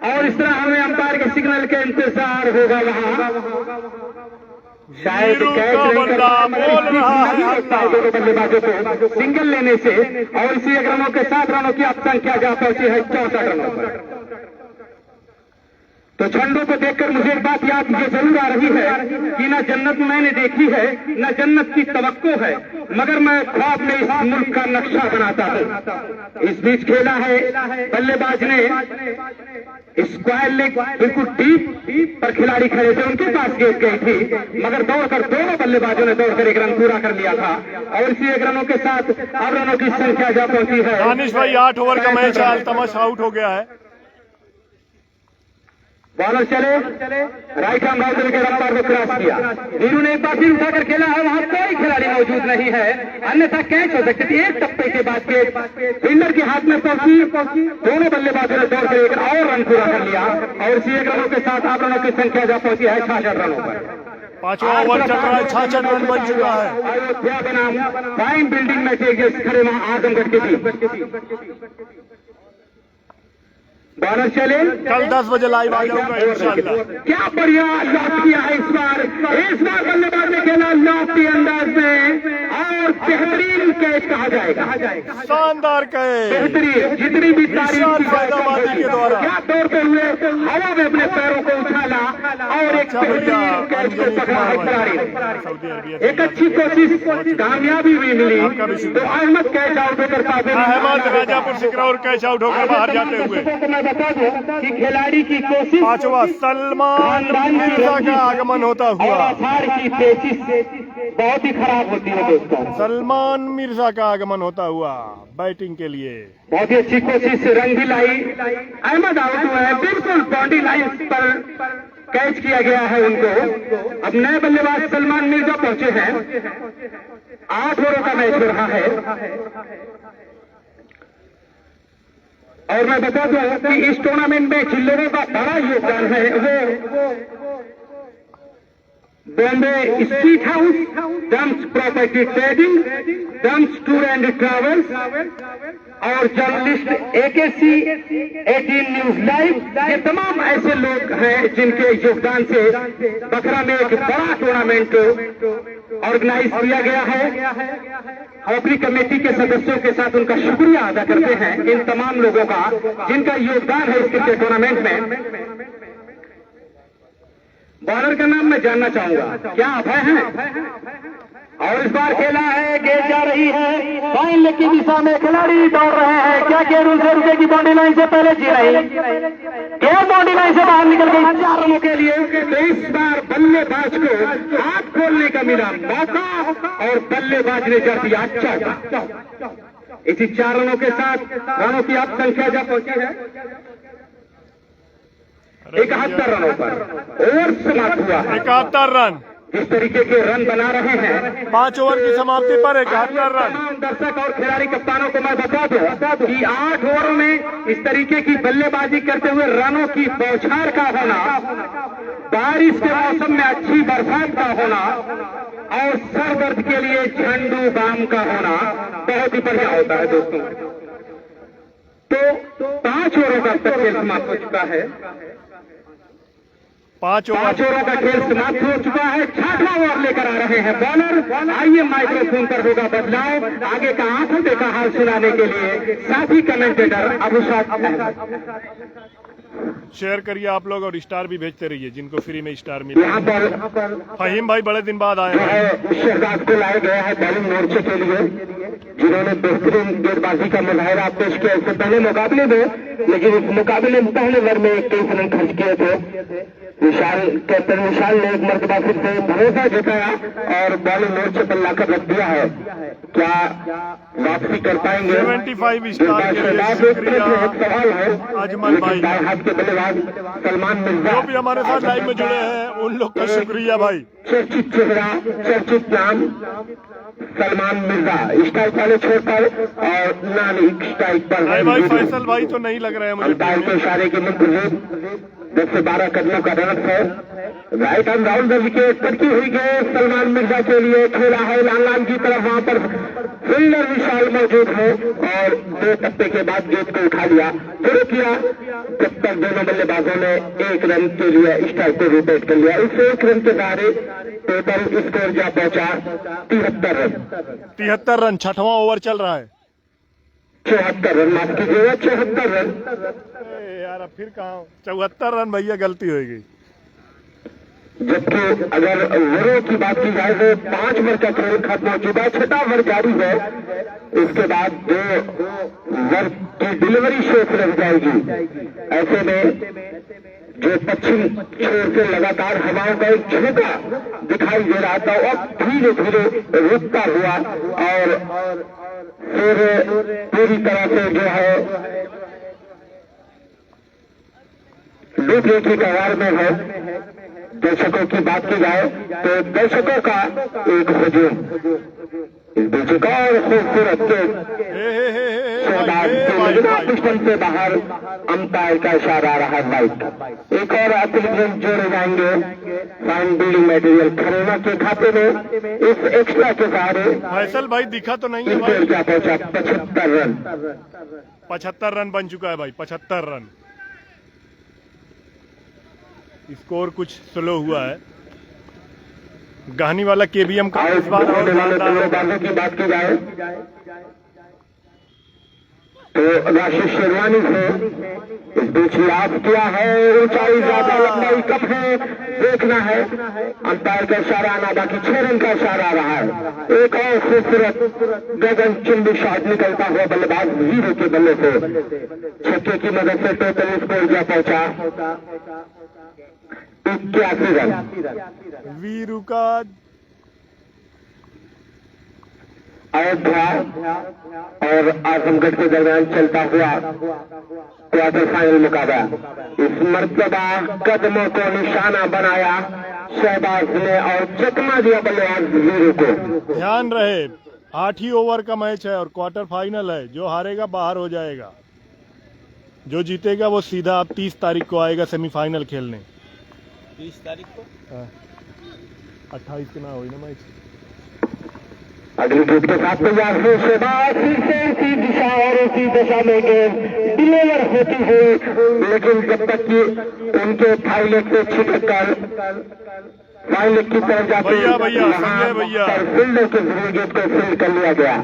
और इस तरह हमें अंपायर के सिग्नल के इंतजार होगा। वहां शायद कैच नहीं कर पाए दोनों बल्लेबाजों को सिंगल लेने से और इसी 1 रनों के 7 रनों की अब संख्या जा पहुंची है 64 रनों पर। तो झंडों को देखकर मुझे एक बात याद ये जरूर आ रही है कि न जन्नत मैंने देखी है न जन्नत की तवक्को है, मगर मैं ख्वाब में इस मुल्क का नक्शा बनाता हूं। इस बीच खेला है बल्लेबाज ने स्क्वायर लेग बिल्कुल डीप पर खिलाड़ी खड़े थे, उनके पास गेंद गई थी मगर दौड़कर दोनों बल्लेबाजों ने दौड़कर 1 रन पूरा कर लिया था और इसी 1 रनों के साथ अब रनों की संख्या जा पहुंची है। दानिश भाई 8 ओवर का मैच है, अल्तमश आउट हो गया है। बॉलर चले राइट आर्म राउंड के रफ्तार को क्रॉस किया, वीरू ने एक बार फिर उठाकर खेला है, वहां कोई खिलाड़ी मौजूद नहीं है, अन्यथा कैच हो सकती थी। एक टप्पे के बाद फील्डर के हाथ में पहुंची, दोनों बल्लेबाजों ने दौड़कर 1 और रन पूरा कर लिया और इसी 1 रनों के साथ 8 रनों की संख्या जा पहुंची है 66 रनों पर। 5वां ओवर चल रहा है, 66 रन बन चुका है। अयोध्या बनाम फाइन बिल्डिंग में खड़े वहां आजमगढ़ के बीच। बॉलर चले, कल 10 बजे लाइव आ जाऊंगा इंशाल्लाह। क्या बढ़िया लॉक किया है इस बार बल्लेबाज ने खेला लॉफ्टी अंदाज में और बेहतरीन कैच कहा जाएगा, शानदार कैच, बेहतरीन जितनी भी तारीफ फैदाबादी के द्वारा क्या दौड़ते हुए हवा में अपने पैरों को उछाला और एक बेहतरीन कैच को पकड़ा है खिलाड़ी। एक अच्छी कोशिश, कामयाबी भी मिली तो अहमद कैच आउट होकर अहमद राजापुर सिकरौर कैच आउट होकर बाहर जाते हुए। बता दो कि खिलाड़ी की कोशिश 5वां सलमान मिर्जा का आगमन होता हुआ, हार की पेचिश बहुत ही खराब होती है दोस्तों। सलमान मिर्जा का आगमन होता हुआ बैटिंग के लिए बहुत ही अच्छी कोशिश, रन भी लाई, अहमद आउट हुआ है, बिल्कुल बाउंड्री लाइन पर कैच किया गया है उनको। अब नए बल्लेबाज सलमान मिर्जा पहुंचे हैं, 8 ओवरों का मैच हो रहा है और मैं बता दूं कि इस टूर्नामेंट में जिन लोगों का बड़ा योगदान है वो Bombay street house, dumps property trading, dumps tour and travels और जर्नलिस्ट AKC 18 न्यूज लाइव, ये तमाम ऐसे लोग हैं जिनके योगदान से बखरा में एक बड़ा टूर्नामेंट ऑर्गेनाइज किया गया है। हम अपनी कमेटी के सदस्यों के साथ उनका शुक्रिया अदा करते हैं, इन तमाम लोगों का जिनका योगदान है इस क्रिकेट टूर्नामेंट में। बॉलर का नाम मैं जानना चाहूंगा, क्या अभय हैं? और इस बार खेला है, गेंद जा रही है फाइन लेग की दिशा में, खिलाड़ी दौड़ रहे हैं, क्या गेंद उनसे रुकेगी? बाउंड्री लाइन से पहले जी रही, गेंद बाउंड्री लाइन से बाहर निकल गई 4 रनों के लिए। तो इस बार बल्लेबाज को हाथ खोलने का मिला मौका और बल्लेबाज ने कर दिया चौका। इसी 4 रनों के साथ रनों की अब संख्या जब पहुंची है 71 रनों पर। ओवर समाप्त हुआ है 71 रन। जिस तरीके के रन बना रहे हैं 5 ओवर की समाप्ति पर 71 रन। दर्शक और खिलाड़ी कप्तानों को मैं बता दूं कि 8 ओवर में इस तरीके की बल्लेबाजी करते हुए रनों की बौछार का होना, बारिश के मौसम में अच्छी बरसात का होना और सर दर्द के लिए झंडू बाम का होना बहुत ही बढ़िया होता है दोस्तों। तो 5 ओवरों का तक खेल समाप्त हो चुका है। 5 ओवरों का खेल समाप्त हो चुका है। 6वां ओवर लेकर आ रहे हैं बॉलर। आइए माइक्रोफोन पर होगा बदलाव, आगे का आंखों देखा हाल सुनाने के लिए साथी कमेंटेटर अबुशाद अहमद। शेयर करिए आप लोग और स्टार भी भेजते रहिए जिनको फ्री में स्टार मिले। यहाँ पर फहीम भाई बड़े दिन बाद आए हैं। शहजाद को लाया गया है बॉलिंग मोर्चे के लिए, जिन्होंने बेहतरीन गेंदबाजी का मुजाहिरा पेश किया। इससे पहले मुकाबले में लेकिन इस मुकाबले में पहले ओवर में 23 रन खर्च किए थे। विशाल, कैप्टन विशाल ने एक मरतबा फिर से भरोसा जताया और बॉलिंग मोर्चे पर लाकर रख दिया है। क्या वापसी कर पाएंगे? 75 स्टार के लिए शुक्रिया सवाल है अजमल भाई, दाएं हाथ के बल्लेबाज सलमान मिर्जा जो भी हमारे साथ लाइव में जुड़े हैं उन लोग का शुक्रिया भाई। चर्चित चेहरा, चर्चित नाम सलमान मिर्जा स्ट्राइक वाले छोर पर और नानी स्ट्राइक पर नहीं भाई, फैसल भाई तो नहीं लग रहे हैं मुझे। अंपायर के इशारे के मुताबिक 10 से 12 कदमों का रन है। Right hand round the wicket kutki हुई गेंद सलमान मिर्जा के लिए खेला है लाल की तरफ। वहां पर फील्डर विशाल मौजूद है और 2 टप्पे के बाद गेंद को उठा लिया, शुरू किया। जब तक दोनों बल्लेबाजों ने 1 रन के लिए स्ट्राइक को रोटेट कर लिया। इस 1 रन के सहारे टोटल स्कोर जा पहुंचा 73 रन। 73 रन, 6वां ओवर चल रहा है। 74 रन, माफ कीजिएगा 74 रन। यार अब फिर कहा 74 रन भैया, गलती हो गई। जबकि अगर ओवरों की बात की जाए तो 5 ओवर का खेल खत्म हो चुका है, 6वां ओवर जारी है। इसके बाद 2 ओवर की डिलीवरी शेष रह जाएगी। ऐसे में जो पश्चिम छोर से लगातार हवाओं का एक झोंका दिखाई दे रहा था, अब धीरे धीरे रुकता हुआ और फिर पूरी तरह से जो है डूबने की कगार में है। दर्शकों की बात की जाए तो दर्शकों का एक हुजूम इस बेचुका और खूबसूरत के पिस्टन से बाहर अंपायर का इशारा रहा बाइक। एक और अतिरिक्त जोड़े जाएंगे फाइन बिल्डिंग मटेरियल खरीना के खाते में। इस एक्स्ट्रा के सहारे फैसल भाई दिखा तो नहीं है भाई। क्या पहुंचा 75 रन। 75 रन बन चुका है भाई, 75 रन। स्कोर कुछ स्लो हुआ है। गहनी वाला केबीएम का इस बार और बल्लेबाजों की बात की जाए तो राशिद शेरवानी से इस बीच लाभ किया है। ऊंचाई ज्यादा, लंबाई कम है, देखना है। अंपायर का इशारा आना, बाकी 6 रन का इशारा रहा है। एक और खूबसूरत गगन चुंबी शॉट निकलता हुआ बल्लेबाज वीरू के बल्ले से छक्के की मदद से टोटल स्कोर जा पहुंचा 81 रन। वीरू का अयोध्या और आजमगढ़ के दरमियान चलता हुआ क्वार्टर फाइनल मुकाबला। इस मर्तबा कदमों को निशाना बनाया शहबाज ने और चकमा दिया बल्लेबाज वीरू को। ध्यान रहे 8 ही ओवर का मैच है और क्वार्टर फाइनल है। जो हारेगा बाहर हो जाएगा, जो जीतेगा वो सीधा 30 तारीख को आएगा सेमीफाइनल खेलने। 30 तारीख को 28 के ना हुई ना मैच। अगली गेंद के साथ तैयार हुए शहबाज फिर से उसी दिशा और उसी दिशा में गेंद डिलीवर होती हुई, लेकिन जब तक कि उनके थाई लेग से छिटक कर फाइन लेग की तरफ जाते फील्डर के जरिए गेंद को फील्ड कर लिया गया।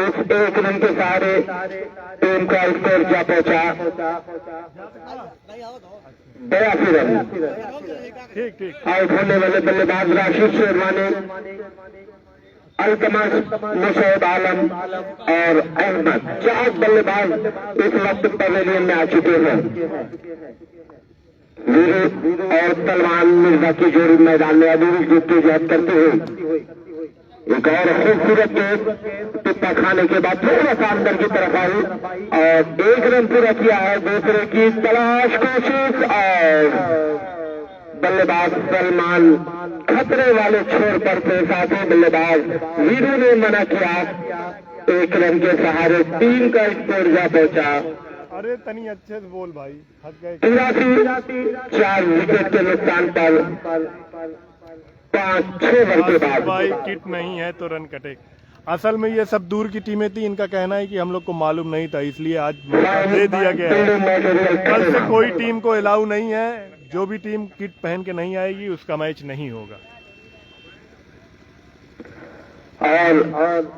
इस 1 रन के सहारे टीम का स्कोर जा पहुंचा 82 रन। आउट होने वाले बल्लेबाज राशिद शेरवानी, अल्तमश, मुशैब आलम और अहमद, 4 बल्लेबाज इस वक्त पवेलियन में आ चुके हैं। वीरू और सलमान मिर्जा की जोड़ी मैदान में अभी जीत की जहद करते हुए एक और खूबसूरत गेंद टिप्पा खाने के बाद थोड़ा सा अंदर की तरफ आई और 1 रन पूरा किया है। दूसरे की तलाश कोशिश और बल्लेबाज सलमान खतरे वाले छोर पर थे, साथ ही बल्लेबाज वीरू ने मना किया। 1 रन के सहारे टीम का स्कोर जा पहुंचा। अरे तनी अच्छे से बोल भाई, थक गए। 4 विकेट के नुकसान पर 5-6 ओवर के बाद भाई किट नहीं है तो रन कटे। असल में ये सब दूर की टीमें थी, इनका कहना है कि हम लोग को मालूम नहीं था इसलिए आज दे दिया गया है। कल से कोई टीम को अलाउ नहीं है, जो भी टीम किट पहन के नहीं आएगी उसका मैच नहीं होगा। और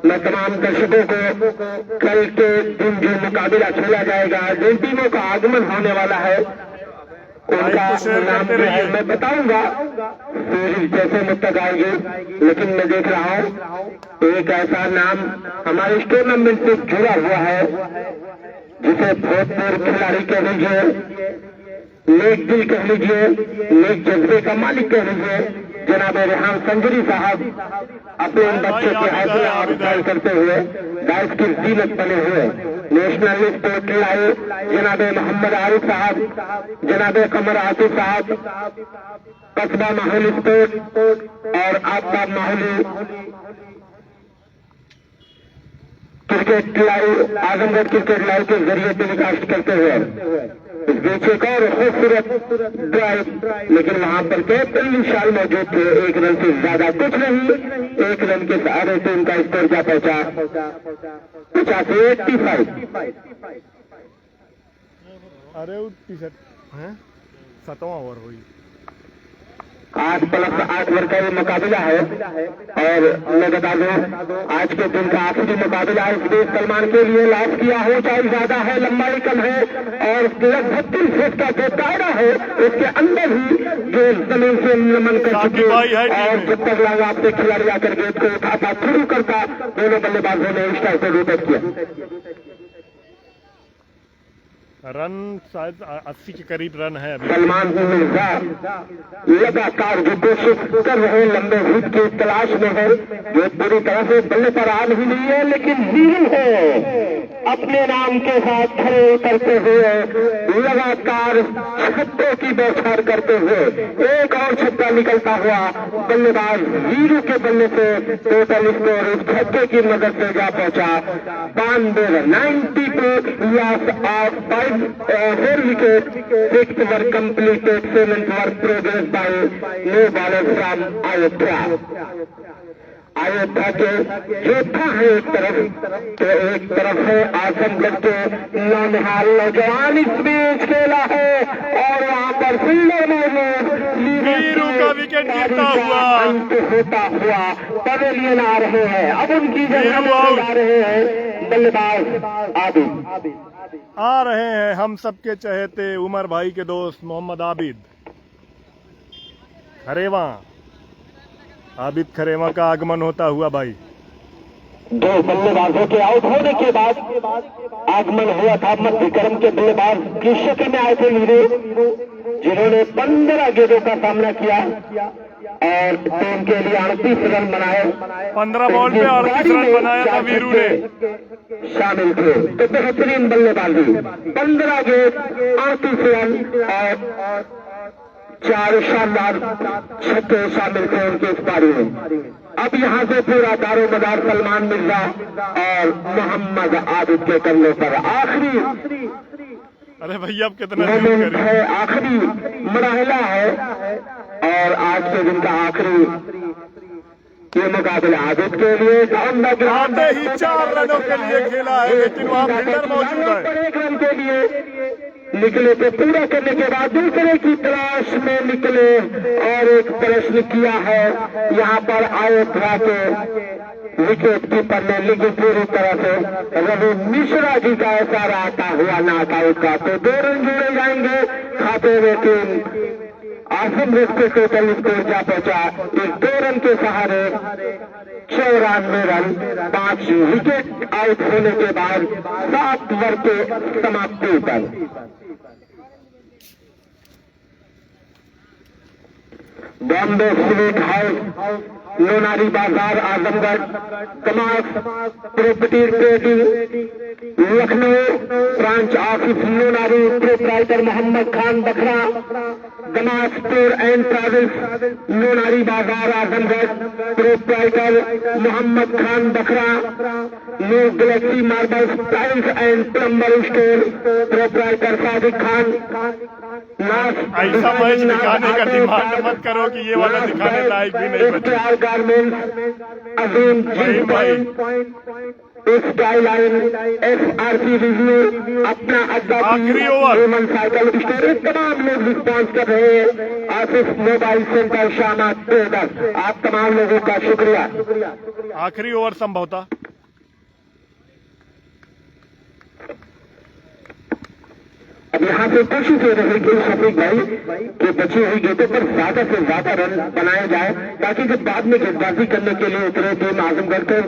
मैं तमाम दर्शकों को कल के दिन जो मुकाबला खेला जाएगा, जिन टीमों का आगमन होने वाला है उनका नाम जो है मैं बताऊंगा सीरीज जैसे मुझ तक आएगी। लेकिन मैं देख रहा हूँ एक ऐसा नाम हमारे इस टूर्नामेंट से जुड़ा हुआ है जिसे भूतपूर्व खिलाड़ी कह लीजिए, नेक दिल कह लीजिए, नेक जज्बे का मालिक कह लीजिए, जनाब रेहान संजरी साहब अपने इन बच्चे के हौसला अफजाई करते हुए गाइस की जीनत बने हुए नेशनल स्पोर्ट लाए जनाब मोहम्मद आरिफ साहब, जनाब कमर आसिफ साहब, कस्बा माहौली स्पोर्ट और Aftab Mahauli cricket live, Azamgarh cricket live के जरिए टेलीकास्ट करते हुए इस बीच एक और खूबसूरत ड्राइव, लेकिन वहां पर कैप्टन विशाल मौजूद थे। एक रन से ज्यादा कुछ नहीं, एक रन के सहारे से उनका स्कोर क्या पहुंचा 85। अरे 7वां ओवर हुई। 8+8 ओवर का ये मुकाबला है और मैं बता दूं आज के दिन का आखिरी मुकाबला इस देश सलमान के लिए लॉस किया हो, चाहे ज्यादा है, लंबाई कम है और लगभग 3 फुट का जो दायरा है उसके अंदर ही जो जमीन से नमन कर चुके और जब तक लगा आपसे खिलाड़ी आकर गेंद को उठाता शुरू करता, दोनों बल्लेबाजों ने इस टाइप से रोटेट किया। रन शायद 80 के करीब रन है अभी। सलमान मिर्जा लगातार जो कोशिश कर रहे हैं, लंबे हिट की तलाश में है, जो पूरी तरह से बल्ले पर आ नहीं रही है, लेकिन वीर है अपने नाम के साथ खड़े करते हुए लगातार छक्कों की बौछार करते हुए एक और छक्का निकलता हुआ बल्लेबाज वीरू के बल्ले से टोटल स्कोर इस छक्के की मदद से जा पहुंचा 92 loss of 4 wicket, 6 were completed, 7 were progressed by no ballers from Ayodhya. Ayodhya के योद्धा है एक तरफ, तो एक तरफ है आजमगढ़ के नौनिहाल नौजवान इस बीच खेला है और वहां पर फील्डर मौजूद वीरू का विकेट गिरता हुआ अंत होता हुआ पवेलियन आ रहे हैं। अब उनकी जगह आ रहे हैं बल्लेबाज आबिद। आ रहे हैं हम सबके चहेते उमर भाई के दोस्त मोहम्मद आबिद खरेवा। आबिद खरेवा का आगमन होता हुआ भाई। 2 बल्लेबाजों के आउट होने के बाद आगमन हुआ था मध्यक्रम के बल्लेबाज कृषक में आए थे वीरू, जिन्होंने 15 गेंदों का सामना किया और टीम के लिए 38 रन बनाए। 15 बॉल पे 38 रन बनाया था वीरू ने। शामिल थे तो बेहतरीन बल्लेबाजी, 15 गेंद 38 रन और 4 शानदार छक्के शामिल थे उनके इस पारी में। अब यहां से पूरा दारोमदार सलमान मिर्जा और मोहम्मद आबिद के कंधों पर आखिरी अरे भैया अब कितना मोमेंट है, आखिरी मरहला है और आज के दिन का आखिरी ये मुकाबला आबिद के लिए आते ही 4 रनों के लिए खेला है, लेकिन वहाँ फील्डर मौजूद है। 1 रन के लिए निकले थे, पूरा करने के बाद दूसरे की तलाश में निकले और एक प्रश्न किया है यहाँ पर अयोध्या के विकेट कीपर ने, लेकिन पूरी तरह से रवि मिश्रा जी का ऐसा आता हुआ नॉकआउट का, तो 2 रन जोड़े जाएंगे खाते में। टीम आजमगढ़ के टोटल स्कोर जा पहुंचा इस 2 रन के सहारे 94 रन 5 विकेट आउट होने के बाद 7 ओवर के समाप्ति पर। बॉम्बे स्वीट हाउस लोनारी बाजार Azamgarh, Kamas property trading Lucknow branch office Lonari, proprietor Mohammad Khan Bakhra, Damas tour and travels Lonari बाजार Azamgarh, proprietor Mohammad Khan Bakhra, new galaxy marbles tiles and plumber store, proprietor Sadiq Khan. ऐसा मैच दिखाने का डिमांड मत करो कि ये वाला दिखाने लायक भी नहीं बचा। गारमेंट्स अजीम स्काईलाइन SRC रिव्यू अपना अड्डा ह्यूमन साइकिल स्टोर, तमाम लोग रिस्पॉन्स कर रहे हैं। आसिफ मोबाइल सेंटर शामा ट्रेडर, आप तमाम लोगों का शुक्रिया। आखिरी ओवर संभवतः अब यहाँ से कोशिश हो रही है कि शफीक भाई के बची हुई गेंदों पर ज्यादा से ज्यादा रन बनाया जाए, ताकि जब बाद में गेंदबाजी करने के लिए उतरे टीम आजमगढ़ को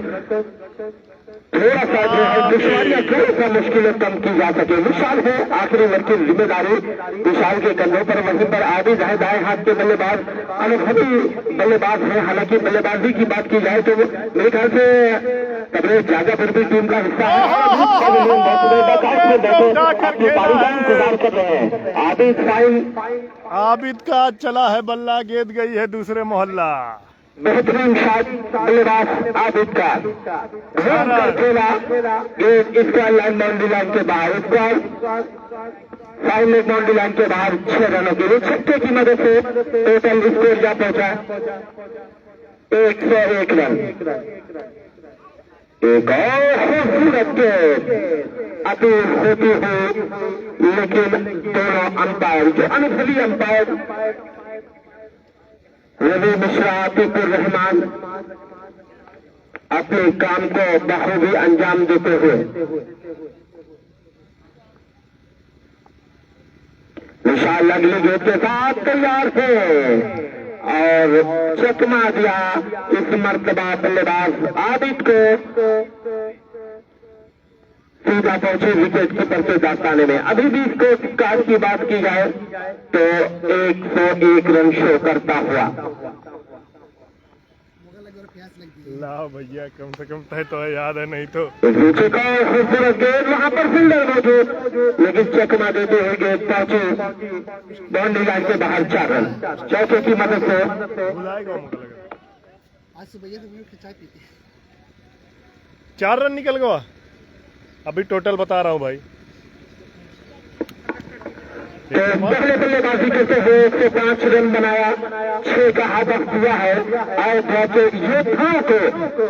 थोड़ा सा जो है दुश्वारियां थोड़ी सा मुश्किलें कम की जा सके। विशाल है आखिरी ओवर की जिम्मेदारी विशाल के कंधों पर। वहीं पर आबिद है दाएं हाथ के बल्लेबाज, अनुभवी बल्लेबाज है। हालांकि बल्लेबाजी की बात की जाए तो मेरे ख्याल से कबरे जाजापुर भी टीम का हिस्सा है। अपनी पारी का इंतजार कर रहे हैं। आबिद फाइन, आबिद का चला है बल्ला, गेंद गई है दूसरे मोहल्ला। बेहतरीन शॉट बल्लेबाज आबिद का खेला। गेंद इसका लाइन बाउंड्री लाइन के बाहर, इसका साइड लेग बाउंड्री लाइन के बाहर 6 रनों के लिए छक्के की मदद से टोटल स्कोर जा पहुंचा 101 रन। एक और खूबसूरत अपील होती हुई, लेकिन दोनों अंपायर जो अनुभवी अंपायर रवि मिश्रा, अतीकुर रहमान अपने काम को बखूबी अंजाम देते हुए विशाल अगली गेंद के साथ तैयार थे और चकमा दिया इस मर्तबा बल्लेबाज आबिद को। सीधा पहुंचे विकेट कीपर के दास्ताने में। अभी भी स्कोर कार्ड की बात की जाए तो 101 रन शो करता हुआ। लाओ भैया, कम से कम तय तो याद है, नहीं तो नीचे का खूबसूरत गेंद, वहां पर फील्डर मौजूद, लेकिन चकमा देते हुए गेंद पहुंची बाउंड्री लाइन के बाहर 4 रन। चौके की मदद से बुलाएगा मुझे लगा। आज सुबह तो चाय पीते 4 रन निकल गया। अभी टोटल बता रहा हूँ भाई। तो पहले बल्लेबाजी करते हुए 105 रन बनाया, 6 का हदफ दिया है। अयोध्या के योद्धाओं को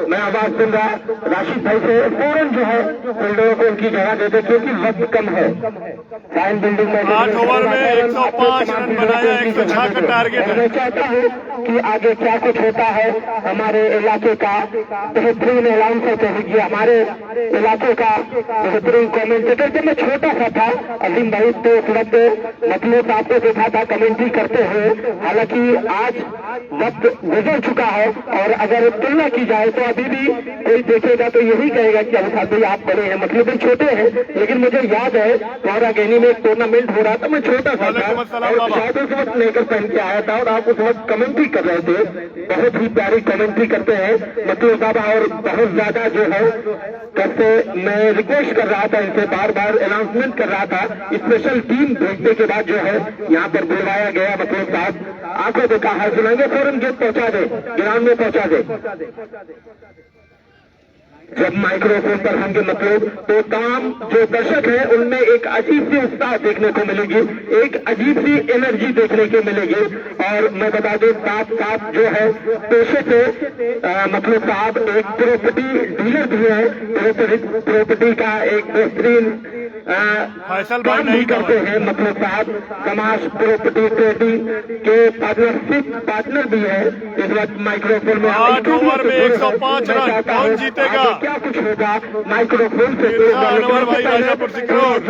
मैं आवाज दूंगा राशिद भाई से, फौरन जो है फील्डरों को उनकी जगह दे दे क्योंकि वक्त कम है। साइन बिल्डिंग में 8 ओवर में 105 रन बनाया, 106 का टारगेट है। मैं चाहता हूँ कि आगे क्या कुछ होता है हमारे इलाके का बेहतरीन अनाउंसर कहेगी, हमारे इलाके का बेहतरीन कमेंटेटर। जब मैं छोटा सा था अजीम भाई तो उस वक्त मतलब आपको देखा था कमेंट्री करते हुए। हालांकि आज वक्त गुजर चुका है और अगर तुलना की जाए तो अभी भी कोई देखेगा तो यही कहेगा कि अवसाद भाई आप बड़े हैं, मतलब छोटे हैं। लेकिन मुझे याद है द्वारा गैनी में एक टूर्नामेंट हो रहा था, मैं छोटा सा था और शायद उस वक्त लेकर पहन के आया था और आप उस वक्त कमेंट्री कर रहे थे। बहुत ही प्यारी कमेंट्री करते हैं मतलब साहब और बहुत ज्यादा जो है कैसे मैं रिक्वेस्ट कर रहा था इनसे, बार बार अनाउंसमेंट कर रहा था। स्पेशल टीम भेजने के बाद जो है यहाँ पर बुलवाया गया मतलब साहब आंखों देखा हाल सुनाएंगे, फौरन गेट पहुंचा दे, ग्राउंड में पहुंचा दे। जब माइक्रोफोन पर होंगे मतलब तो तमाम जो दर्शक हैं उनमें एक अजीब सी उत्साह देखने को मिलेगी, एक अजीब सी एनर्जी देखने को मिलेगी। और मैं बता दूं साथ साथ जो है पेशे से मतलब साहब एक प्रॉपर्टी डीलर भी है, प्रॉपर्टी का एक बेहतरीन काम भी करते हैं मतलब साहब समाज प्रॉपर्टी ट्रेडिंग के पार्टनर भी है। इस वक्त माइक्रोफोन में 8 ओवर में 105 रन, कौन जीतेगा? क्या कुछ होगा माइक्रोफोन से जो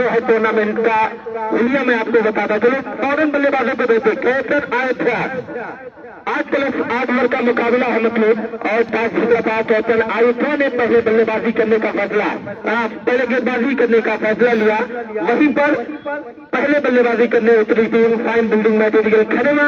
है टूर्नामेंट का हुलिया मैं आपको बताता चलो। फौरन बल्लेबाजों को देते कैप्टन अयोध्या 8+8 ओवर का मुकाबला है मतलब और टॉस जीता था कैप्टन अयोध्या ने पहले बल्लेबाजी करने का फैसला पहले गेंदबाजी करने का फैसला लिया। वहीं पर पहले बल्लेबाजी करने उतरी team fine building material Kharena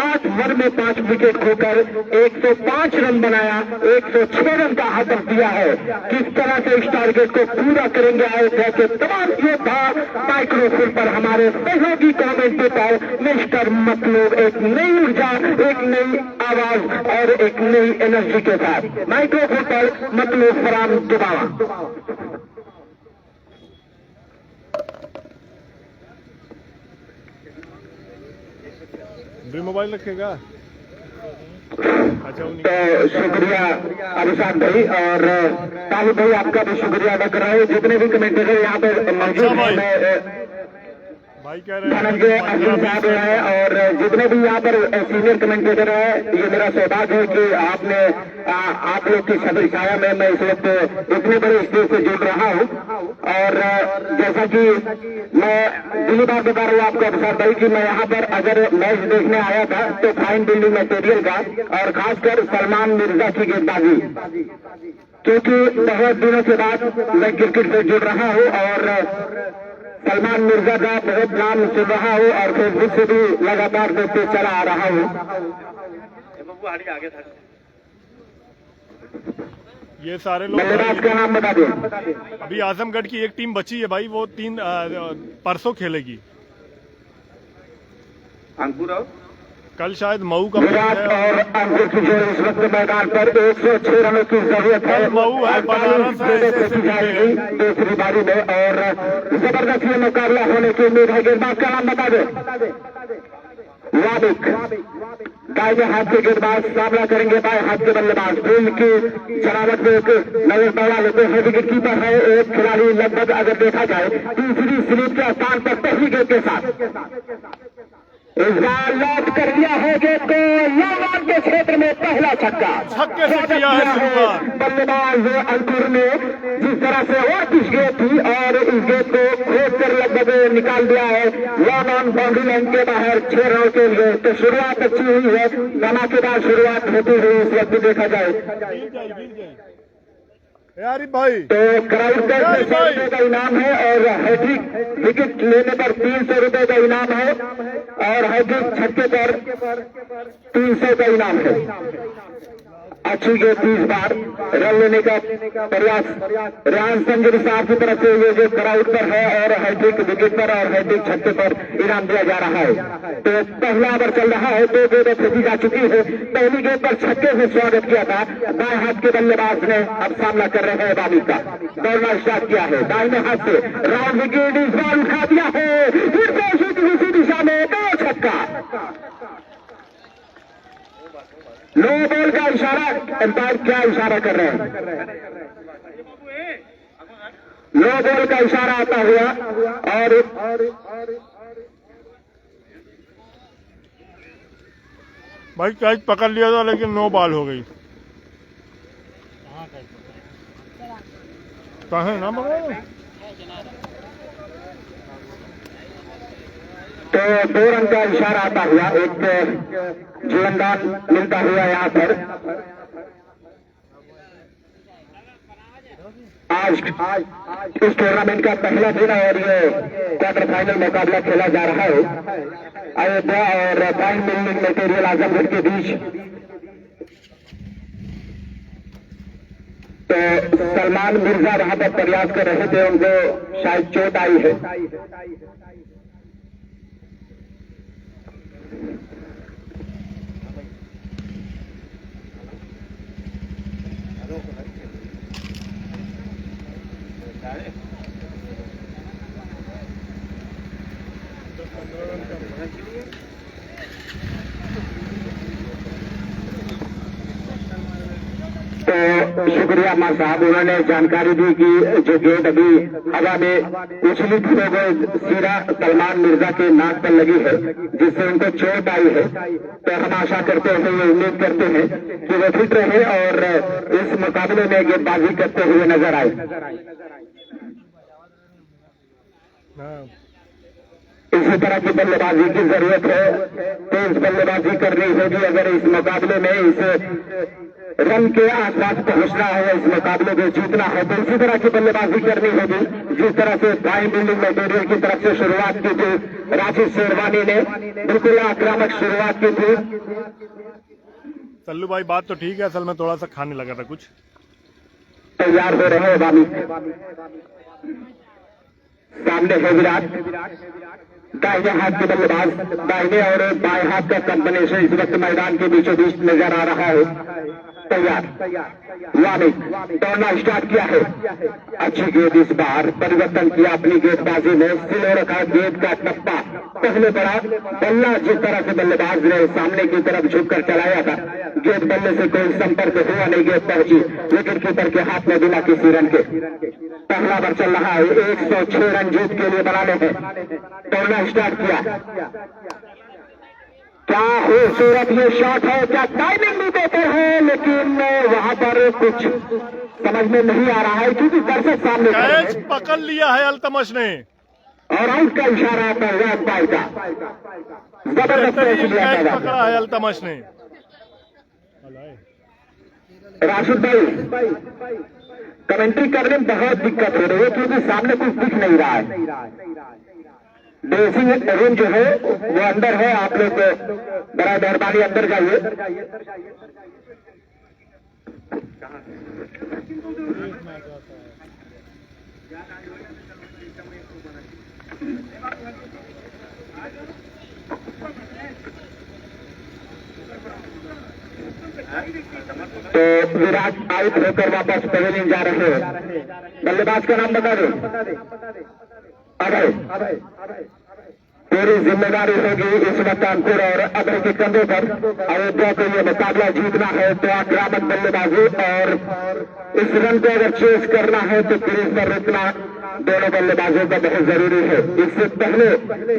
8 over में 5 विकेट खोकर 105 रन बनाया, 106 रन का हदफ दिया है। किस तरह से इस टारगेट को पूरा करेंगे अयोध्या के तमाम योद्धा माइक्रोफोन पर हमारे सहयोगी कमेंटेटर मिस्टर मतलब एक नई ऊर्जा, एक नई आवाज और एक नई एनर्जी के साथ माइक्रोफोन पर मतलब फराम दुबावा। भी मोबाइल रखेगा। अच्छा तो शुक्रिया अभिषेक भाई और ताहिर भाई आपका भी शुक्रिया अदा कर रहा हूँ। जितने भी कमेंटेटर यहाँ पे मौजूद हैं भाई कह रहे धनंजय अर्जुन साहब है और जितने भी यहाँ पर सीनियर कमेंटेटर है, ये मेरा सौभाग्य है कि आप लोग की छाया में मैं इस वक्त इतने बड़े स्टेज से जुड़ रहा हूँ। और जैसा कि मैं दिल्ली बार बता रहा हूँ आपको अफसर भाई कि मैं यहाँ पर अगर मैच देखने आया था तो फाइन बिल्डिंग मटेरियल का और खासकर सलमान मिर्जा की गेंदबाजी, क्योंकि बहुत दिनों के बाद मैं क्रिकेट से जुड़ रहा हूँ और सलमान मिर्जा का बहुत नाम सुन रहा हूँ और फेसबुक से भी लगातार देखते चला आ रहा हूँ। ये सारे लोग बल्लेबाज का नाम बता दो। अभी आजमगढ़ की एक टीम बची है भाई, वो 3 परसों खेलेगी। अंकुर कल शायद मऊ का विराट और अंकुर की जोड़ी इस वक्त मैदान पर 106 रनों की जरूरत है। मऊ है, बनारस है, फेंकी जाएगी दूसरी बारी में और जबरदस्त ये मुकाबला होने की उम्मीद है। गेंदबाज का नाम बता दो। वाबिक दाहिने हाथ के गेंदबाज सामना करेंगे बाएं हाथ के बल्लेबाज। फील्ड की शरावत में एक नजर दौड़ा लेते हैं। विकेट कीपर है एक खिलाड़ी, लगभग अगर देखा जाए तीसरी स्लिप के स्थान पर पहली गेंद के साथ इस बार लॉक कर दिया है गेंद को। लॉन के क्षेत्र में पहला छक्का छक्के से किया है शुरुआत। बल्लेबाज अंकुर ने जिस तरह से और पिच गेंद थी और इस गेंद को खोद कर लगभग निकाल दिया है लॉन ऑन बाउंड्री लाइन के बाहर 6 रनों के लिए। तो शुरुआत अच्छी हुई है, धमाकेदार शुरुआत होती हुई इस वक्त देखा जाए यारी भाई। तो क्राउड का 100 रुपए का इनाम है और हैट्रिक विकेट लेने पर 300 रुपए का इनाम है और हैट्रिक छक्के पर 300 का इनाम है। अच्छी गेंद 30 बार रन लेने का प्रयास रेहान संजरी साहब की तरफ से ये जो क्राउड पर है और हैट्रिक विकेट पर और हैट्रिक छक्के पर इनाम दिया जा रहा है। तो पहला ओवर चल रहा है, 2 गेंदें फेंकी जा चुकी है। पहली गेंद पर छक्के से स्वागत किया था बाएं हाथ के बल्लेबाज ने, अब सामना कर रहे हैं बाबी का। दौड़ना स्टार्ट किया है दाहिने हाथ से, राउंड विकेट इस बार उठा दिया है, फिर से उसी दिशा में 2 छक्का। नो बॉल का इशारा, अंपायर क्या इशारा कर रहे हैं? नो बॉल का इशारा आता हुआ और भाई कैच पकड़ लिया था लेकिन नो बॉल हो गई। कहाँ ना पकड़ो तो 2 रन का इशारा आता हुआ, एक जीवनदान मिलता हुआ यहाँ पर। आज इस टूर्नामेंट का पहला दिन और ये क्वार्टर फाइनल मुकाबला खेला जा रहा है अयोध्या और फाइन बिल्डिंग मटेरियल आजमगढ़ के बीच। तो सलमान मिर्जा वहां पर प्रयास कर रहे थे, उनको शायद चोट आई है। तो शुक्रिया अम्मा साहब, उन्होंने जानकारी दी कि जो गेंद अभी हवा में उछलित हो गए सीधा सलमान मिर्जा के नाक पर लगी है जिससे उनको चोट आई है। तो हम आशा करते हैं, ये उम्मीद करते हैं कि वो फिट रहे और इस मुकाबले में गेंदबाजी करते हुए नजर आए। इसी तरह की बल्लेबाजी की जरूरत है, तेज बल्लेबाजी करनी होगी अगर इस मुकाबले में इस रन के आसपास पहुंचना है, इस मुकाबले को जीतना है। तो इसी तरह की बल्लेबाजी करनी होगी जिस तरह से फाइन बिल्डिंग मटेरियल की तरफ से शुरुआत की थी राशिद शेरवानी ने, बिल्कुल आक्रामक शुरुआत की थी। सल्लू भाई बात तो ठीक है, असल में थोड़ा सा खाने लगा था कुछ। तैयार हो रहे हैं बाबी, सामने है विराट, दाहिने हाथ के बल्लेबाज, दाहिने और बाएं हाथ का कॉम्बिनेशन इस वक्त मैदान के बीचों बीच नजर आ रहा है। तैयार वाबिक दौड़ना स्टार्ट किया है, अच्छी गेंद इस बार परिवर्तन किया अपनी गेंदबाजी में, सिलो रखा गेंद का टप्पा, पहले बड़ा बल्ला जिस तरह से बल्लेबाज ने सामने की तरफ झुककर चलाया था, गेंद बल्ले से कोई संपर्क हुआ नहीं, गेंद पहुंची विकेट कीपर के हाथ में बिना किसी रन के। पहला ओवर चल रहा है, 106 रन जीत के लिए बनाने हैं। दौड़ना स्टार्ट किया, क्या खूबसूरत ये शॉट है, क्या टाइमिंग भी बेहतर है, लेकिन वहां पर कुछ समझ में नहीं आ रहा है क्योंकि दर्शक सामने खड़े कैच हैं। पकड़ लिया है अल्तमश ने, और आउट का इशारा आता है अंपायर का। जबरदस्त कैच लिया कैच था पकड़ा है अल्तमश ने। राशिद भाई, कमेंट्री करने में बहुत दिक्कत हो रही है क्योंकि सामने कुछ दिख नहीं रहा है। ड्रेसिंग रूम जो है वो अंदर है, आप लोग बड़ा मेहरबानी अंदर जाइए। तो विराट आउट होकर वापस पवेलियन जा रहे हैं। बल्लेबाज का नाम बता दो। अभय। पूरी जिम्मेदारी होगी इस वक्त अंकुर और अभय के कंधों पर। अयोध्या को ये मुकाबला जीतना है तो आक्रामक बल्लेबाजी और इस रन को अगर चेस करना है तो क्रीज पर रुकना दोनों बल्लेबाजों का बहुत जरूरी है। इससे पहले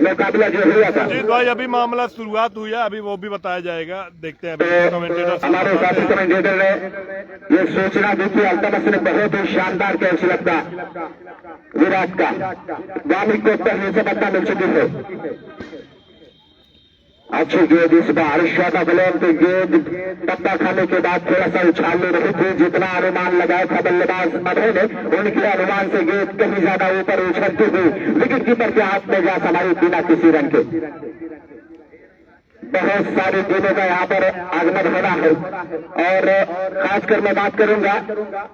मुकाबला जो हुआ था अजीत भाई, अभी मामला शुरुआत हुई है, अभी वो भी बताया जाएगा। देखते हैं तो अभी कमेंटेटर हमारे साथी कमेंटेटर ने ये सूचना दी कि अल्तमश ने बहुत ही शानदार कैच लगता विराट का। वामिक को पहले से पता मिल चुकी है। अच्छी गेंद इस बार शॉट अगलेन की गेंद टप्पा खाने के बाद थोड़ा सा उछाल ले रही थी। जितना अनुमान लगाया था बल्लेबाज अभय ने, उनके अनुमान से गेंद कहीं ज्यादा ऊपर उछलती हुई विकेट कीपर के हाथ में जा समाई बिना किसी रन के। बहुत सारी टीमों का यहाँ पर आगमन होना है और खासकर मैं बात करूंगा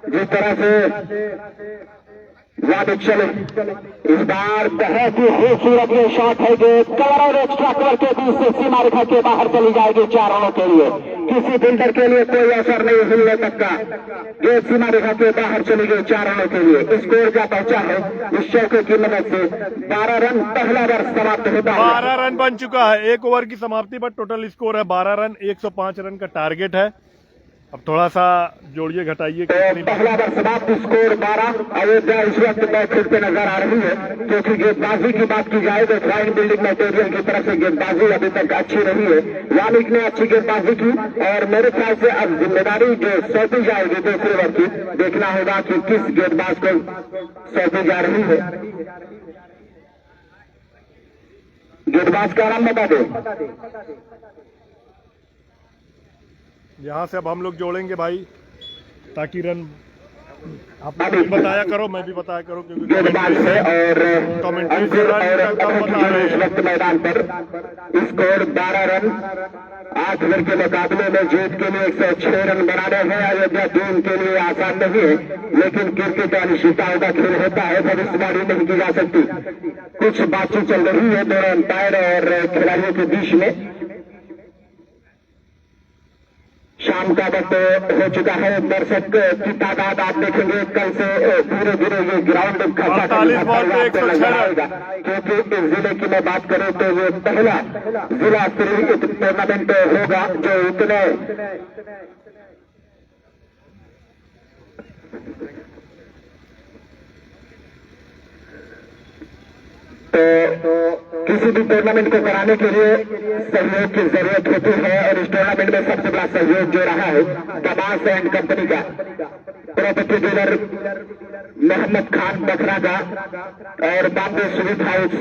जिस तरह से वादिक चले इस बार बहुत ही खूबसूरत ये शॉट है जो कवर और एक्स्ट्रा कवर के बीच से सीमा रेखा के बाहर चली जाएगी 4 रनों के लिए। किसी फील्डर के लिए कोई असर नहीं हिलने तक का। गेंद सीमा रेखा के बाहर चली गई 4 रनों के लिए। स्कोर क्या पहुंचा है इस चौके की मदद से 12 रन पहला ओवर समाप्त होता है। 12 रन बन चुका है, 1 ओवर की समाप्ति पर टोटल स्कोर है 12 रन। 105 रन का टारगेट है। अब थोड़ा सा जोड़िए घटाइए। तो पहला ओवर समाप्त, स्कोर 12। अयोध्या इस वक्त बैकफुट पे नजर आ रही है क्योंकि गेंदबाजी की बात की जाए तो फाइन बिल्डिंग मटेरियल की तरफ से गेंदबाजी अभी तक अच्छी रही है। वामिक ने अच्छी गेंदबाजी की और मेरे ख्याल से अब जिम्मेदारी जो सौंपी जाएगी दूसरे ओवर की देखना होगा कि किस गेंदबाज को सौंपी जा रही है। गेंदबाज का नाम बता दो। यहाँ से अब हम लोग जोड़ेंगे भाई ताकि रन आप लोग भी बताया करो, मैं भी बताया करो क्योंकि गेंदबाज है और कमेंट्री से रन कम बता रहे इस वक्त मैदान पर स्कोर 12 रन। 8 ओवर के मुकाबले में जीत के लिए 106 रन बनाने हैं। अयोध्या टीम के लिए आसान नहीं है लेकिन क्रिकेट अनिश्चितताओं का खेल होता है, भविष्यवाणी नहीं की जा सकती। कुछ बातचीत चल रही है दोनों अंपायर और खिलाड़ियों के बीच में। शाम का वक्त हो चुका है। दर्शक की तादाद आप देखेंगे कल से धीरे धीरे ये ग्राउंड नजर आएगा क्योंकि इस जिले की मैं बात करूं तो ये पहला जिला स्तरीय टूर्नामेंट होगा जो इतने तो किसी भी टूर्नामेंट को कराने के लिए सहयोग की जरूरत होती है और इस टूर्नामेंट में सबसे बड़ा सहयोग जो रहा है दबास एंड कंपनी का, प्रॉपर्टी डीलर मोहम्मद खान बखरा का और बॉम्बे स्वीट हाउस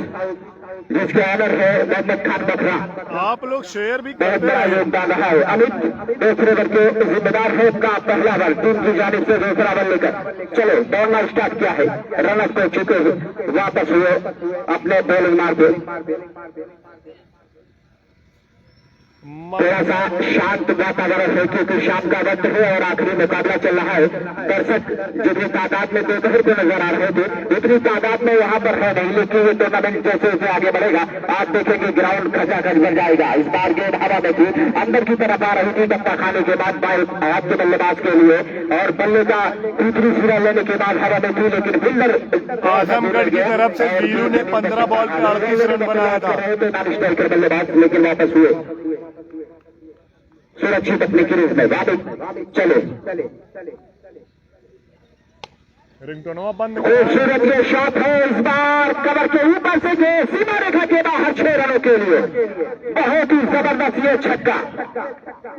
जिसके ऑनर है मोहम्मद खान बखरा। आप लोग शेयर भी बहुत करते बड़ा हैं। योगदान रहा है। अमित दूसरे ओवर के जिम्मेदार है का पहला ओवर टीम की जानिब से दूसरा ओवर लेकर चलो दौड़ना स्टार्ट किया है। रनअप को चुके वापस हुए अपने बॉलिंग मार पे। थोड़ा सा शांत वातावरण है क्योंकि शाम का वक्त है और आखिरी मुकाबला चल रहा है। दर्शक जितनी तादाद में दोपहर को नजर आ रहे थे उतनी तादाद में यहाँ पर है नहीं लेकिन ये टूर्नामेंट जैसे जैसे आगे बढ़ेगा आप देखेंगे ग्राउंड खचाखच भर जाएगा। इस बार गेंद हवा में थी, अंदर की तरफ आ रही थी टप्पा खाने के बाद बाहर हाथ के बल्लेबाज के लिए और बल्ले का तीसरी सिरा लेने के बाद हवा में थी लेकिन फिल्डर आजमगढ़ की तरफ से वीरू ने 15 बॉल पे 38 रन बनाया था। बल्लेबाज लेकिन वापस हुए सुरक्षित अपनी क्रीज में। वादिक चले रिंगटोनवा बंद खूबसूरत ये शॉट है इस बार कवर के ऊपर से जो सीमा रेखा के बाहर 6 रनों के लिए बहुत ही जबरदस्त ये छक्का।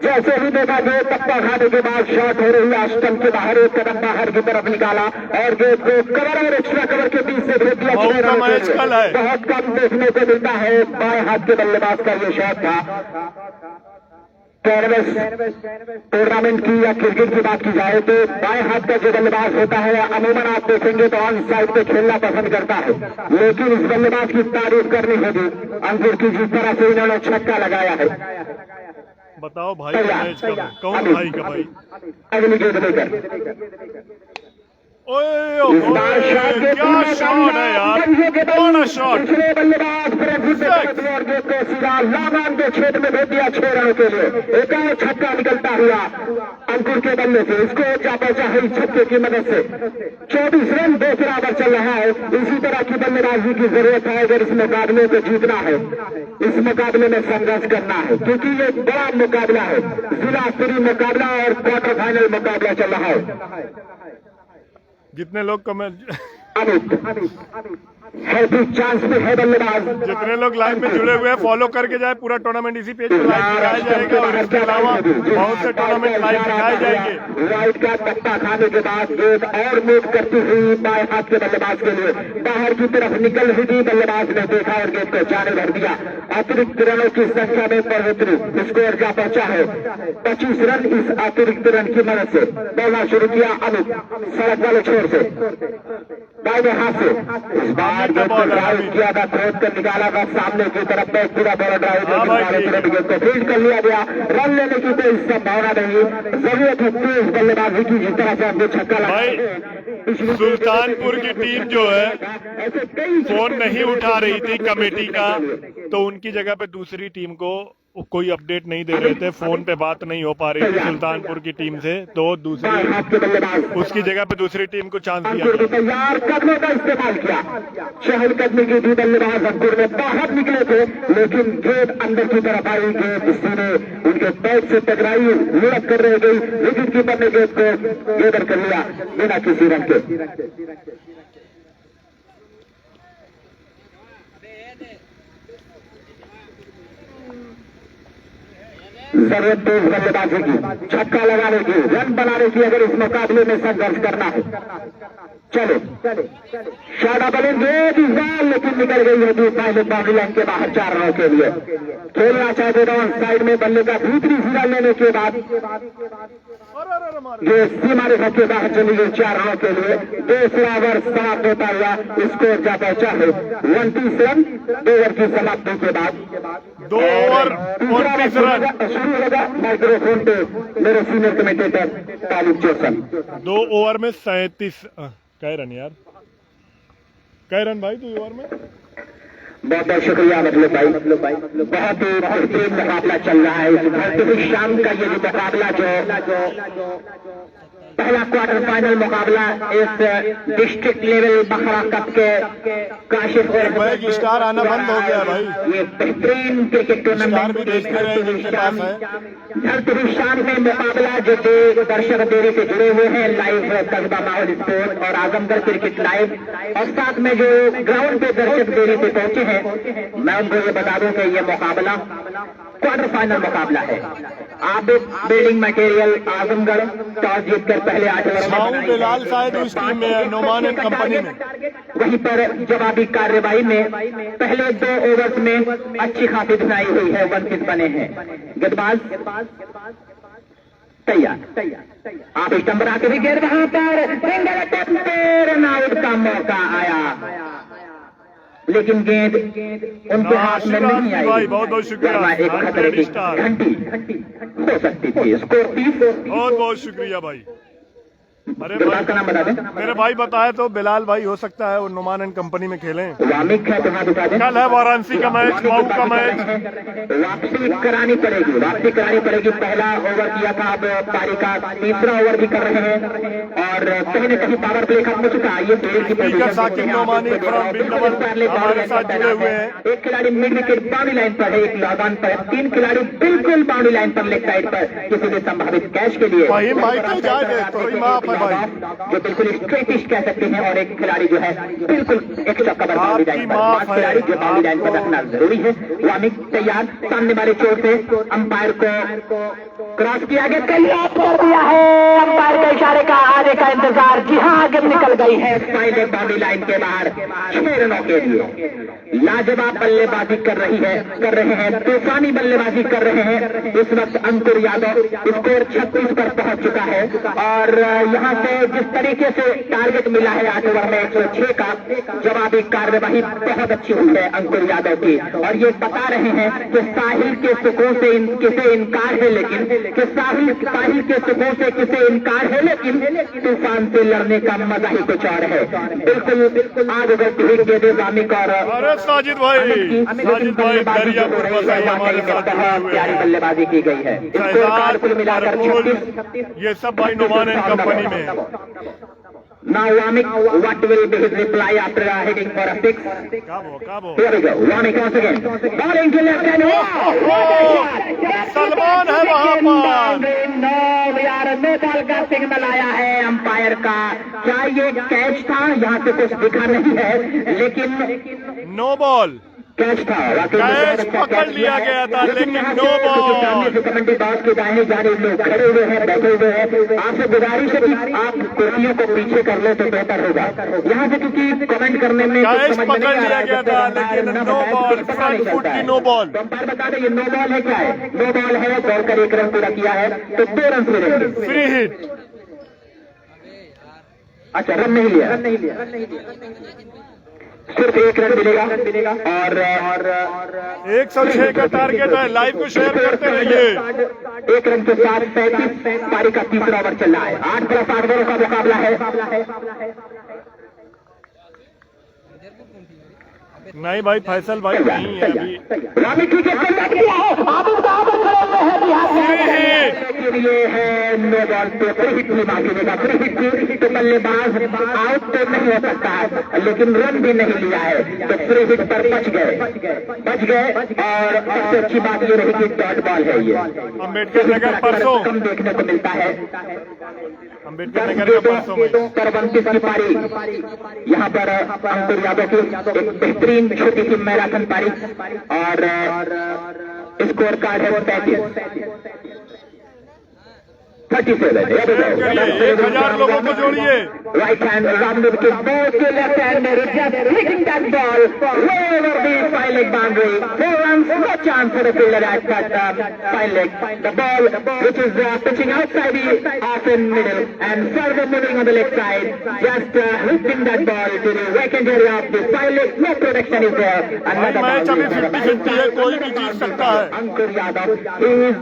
जैसे ही देखा जो टप्पा खाने के बाद शॉट हो रही है स्टंप के बाहर, एक कदम बाहर की तरफ निकाला और गेंद को कवर और एक्स्ट्रा कवर के बीच से भेज दिया। 6 रनों के लिए बहुत कम देखने को मिलता है बाएं हाथ के बल्लेबाज का ये शॉट था। कैनवस टूर्नामेंट की या क्रिकेट की बात की जाए तो बाएं हाथ का जो बल्लेबाज होता है अमूमन आप देखेंगे तो ऑन साइड पे खेलना पसंद करता है, लेकिन इस बल्लेबाज की तारीफ करनी होगी अंकुर की जिस तरह से इन्होंने छक्का लगाया है। बताओ भाई का मैच कौन भाई का भाई अगली गेंद लेकर ओए क्या शॉट है यार, कौन शॉट। दूसरे बल्लेबाज और गेंद को सीधा लामान के क्षेत्र में भेज दिया 6 रनों के लिए। एक और छक्का निकलता हुआ अंकुर के बल्ले से, इसको जा पहुंचा है इस छक्के की मदद से। 24 रन 2 बराबर चल रहा है। इसी तरह की बल्लेबाजी की जरूरत है अगर इस मुकाबले को जीतना है, इस मुकाबले में संघर्ष करना है, क्योंकि ये बड़ा मुकाबला है, जिला स्तरीय मुकाबला और क्वार्टर फाइनल मुकाबला चल रहा है। जितने लोग कमेंट हैप्पी चांस में है बल्लेबाज, जितने लोग लाइव में जुड़े हुए हैं फॉलो करके जाए, पूरा टूर्नामेंट इसी पेज पर लाइव दिखाया जाएगा और इसके अलावा बहुत से टूर्नामेंट लाइव दिखाए जाएंगे। राइट का टप्पा खाने के बाद गेंद और मूव करती हुई बाएं हाथ के बल्लेबाज के लिए बाहर की तरफ निकल हुई थी। बल्लेबाज ने देखा और गेंद को जाने भर दिया। अतिरिक्त रनों की संख्या में बढ़ोतरी, स्कोर जा पहुंचा है 25 रन। इस अतिरिक्त रन की मदद से बोलना शुरू किया अनूप सड़क वाले छोर से दाहिने हाथ से। इस बार ड्राइव किया था, खोद कर निकाला था सामने की तरफ में, पूरा बड़ा ड्राइव को फील्ड कर लिया गया। रन लेने की कोई संभावना नहीं, जरूरत है तेज बल्लेबाजी की जिस तरह से हमने छक्का लगाया। सुल्तानपुर की टीम जो है फोन नहीं उठा रही थी कमेटी का, तो उनकी जगह पे दूसरी टीम को कोई अपडेट नहीं दे रहे थे, फोन पे बात नहीं हो पा रही थी सुल्तानपुर की टीम से, तो दूसरी उसकी जगह पे दूसरी टीम को चांस दिया। तैयार कदमों का इस्तेमाल किया, चहल कदमी की भी बल्लेबाज अंकुर में बाहर निकले थे, लेकिन गेंद अंदर की तरफ आई, गेंद सीधे उनके पैर से टकराई, लुढ़क कर रह गई। विकेट कीपर ने गेंद को गेंदर कर लिया बिना किसी रन के। जरूरत तेज बल्लेबाजी की, छक्का लगाने की, रन बनाने की अगर इस मुकाबले में संघर्ष करना है। चलो शादा बलेंगे इस बार, लेकिन निकल गई होगी पहले बाउंड्री लाइन के बाहर 4 रनों के लिए। खेलना चाहते थे साइड में बल्ले का भीतरी सिरा लेने के बाद ये सीमा रेखा के बाहर चली गई 4 रनों के लिए। दूसरा ओवर समाप्त होता हुआ स्कोर जा पहुंचा है 29 रन 2 ओवर की समाप्ति के बाद। 2 ओवर 29 रन शुरू होगा माइक्रोफोन पे मेरे सीनियर कमेंटेटर तालिब जोसन। 2 ओवर में 37 कै रन यार, कै रन भाई 2 ओवर में। बहुत बहुत शुक्रिया मतलब भाई, बहुत ही बेहतरीन मुकाबला चल रहा है इस धरती शाम का। ये मुकाबला जो पहला क्वार्टर फाइनल मुकाबला इस डिस्ट्रिक्ट लेवल बखरा कप के काशिफ स्टार आना बंद हो गया भाई। ये बेहतरीन क्रिकेट टूर्नामेंट धरती शाम में मुकाबला जो दर्शक देरी से जुड़े हुए हैं लाइव कस्बा माहौल स्पोर्ट और आजमगढ़ क्रिकेट लाइव, और साथ में जो ग्राउंड पे दर्शक देरी से पहुंचे हैं, मैं उनको ये बता दूं कि ये मुकाबला क्वार्टर फाइनल मुकाबला है। आप बिल्डिंग मटेरियल आजमगढ़ टॉस जीतकर पहले 8 ओवर में बिलाल शायद उस टीम में है, नोमान एंड कंपनी में। वहीं पर जवाबी कार्यवाही में पहले 2 ओवर्स में अच्छी खासी दिखाई हुई है, 1 पिच बने हैं। गेंदबाज तैयार, आप स्टंप बना के भी गिर वहां पर सिंगल अटैक पे रन आउट का मौका आया, लेकिन गेंद उनके हाथ में नहीं आई। बहुत बहुत शुक्रिया, एक खतरे की घंटी हो सकती थी। स्कोर 30। बहुत बहुत शुक्रिया भाई। अरे भाई का नाम बता दें। मेरे भाई बताए तो बिलाल भाई हो सकता है वो नोमान एंड कंपनी में खेलें। वामिक है तो हाँ बता दें। कल है वाराणसी का मैच, मऊ का मैच। वापसी करानी पड़ेगी, पहला ओवर किया था, अब पारी का तीसरा ओवर भी कर रहे हैं और कहीं न कहीं पावर प्ले खत्म हो चुका है। ये पेड़ की साकिब नोमानी हमारे साथ जुड़े हुए हैं। एक खिलाड़ी मिड विकेट बाउंड्री लाइन पर है, एक लॉग ऑन पर है, 3 खिलाड़ी बिल्कुल बाउंड्री लाइन पर लेग साइड पर किसी भी संभावित कैच के लिए। भाई। जो बिल्कुल स्ट्रेटिश कह सकते हैं, और एक खिलाड़ी जो है बिल्कुल एक चौका पर बाउंड्री लाइन पर, 5 खिलाड़ी जो बाउंड्री लाइन पर रखना जरूरी है। वामिक तैयार, सामने वाले चोर से अंपायर को क्रॉस किया गया, तैयार कर दिया है अंपायर के इशारे का, आगे का इंतजार। जी हाँ, आगे निकल गई है फाइल बाउंड्री लाइन के बाहर 6 रनों के लिए। लाजवाब बल्लेबाजी कर रहे हैं, तूफानी बल्लेबाजी कर रहे हैं इस वक्त अंकुर यादव। स्कोर 36 पर पहुंच चुका है, और यहां से जिस तरीके से टारगेट मिला है 8 ओवर में 106 का, जवाबी कार्यवाही बहुत अच्छी हुई है अंकुर यादव की। और ये बता रहे हैं कि साहिल के सुखों से किसे इनकार है, लेकिन कि साहिल के सुखों से किसे इनकार है, लेकिन तूफान से लड़ने का मजा ही कुछ और है। बिल्कुल आग उगलती दे दे वामिक और साजिद भाई दरियापुर हमारे साथ प्यारी बल्लेबाजी की गई है। स्कोर कुल मिलाकर 36। ये सब भाई नुमान एंड कंपनी में। Now Wamik, what will be his reply after hitting for a 6? Cabo. Here we go. Wamik once again. Bowling to left hand. Salman है वहाँ पर। नो यार, नो बॉल का सिग्नल आया है अंपायर का। क्या ये कैच था? यहाँ से कुछ दिखा नहीं है, लेकिन नो बॉल कैच था। कैच पकड़ लिया गया था, लेकिन नो बॉल। कमेंट्री बॉक्स के दाहिने जाने लोग खड़े हुए हैं, बैठे हुए हैं। आपसे गुजारिश है कि आप कुर्सियों को पीछे कर लो तो बेहतर होगा। यहाँ से क्योंकि कमेंट करने में कैच पकड़ लिया गया था, लेकिन नो बॉल, फ्रंट फुट की नो बॉल। अंपायर बता दें ये नो बॉल है, क्या है? नो बॉल है। बॉल कर 1 रन पूरा किया है तो 2 रन मिलेंगे। Free hit. अच्छा, रन नहीं लिया, सिर्फ 1 रन मिलेगा। और 106 का टारगेट है। लाइव को शेयर करते रहिए। 1 रन के साथ 35 पारी का तीसरा ओवर चल रहा है। 8 प्लस 8 ओवरों का मुकाबला है। नहीं भाई, फैसल भाई नहीं है अभी। ये है नो बॉल पे फ्री हिट नहीं मांगेगा। फ्री हिट थी तो बल्लेबाज आउट तो नहीं हो सकता है, लेकिन रन भी नहीं लिया है, तो फ्री हिट पर बच गए। और सबसे अच्छी बात ये रही कि डॉट बॉल है। ये अम्बेडकर नगर परसों कम देखने को मिलता है। अम्बेडकर नगर का परसों में 29 की पारी यहाँ पर अंकुर यादव की एक बेहतरीन छोटी सी मैराथन पारी, और स्कोर कार्ड है 37। 1000 लोगों को जोड़िए। Right hand rounded to both to left hand, just hitting that ball way over the 5 leg boundary. 4 runs, no chance for the fielder at that 5 leg. The ball which is pitching outside the off in middle and further moving on the left side, just hitting that ball to the vacant area of the 5 leg. No protection is there. Another match अभी 50-50 है, कोई भी जीत सकता है। अंकुर Yadav is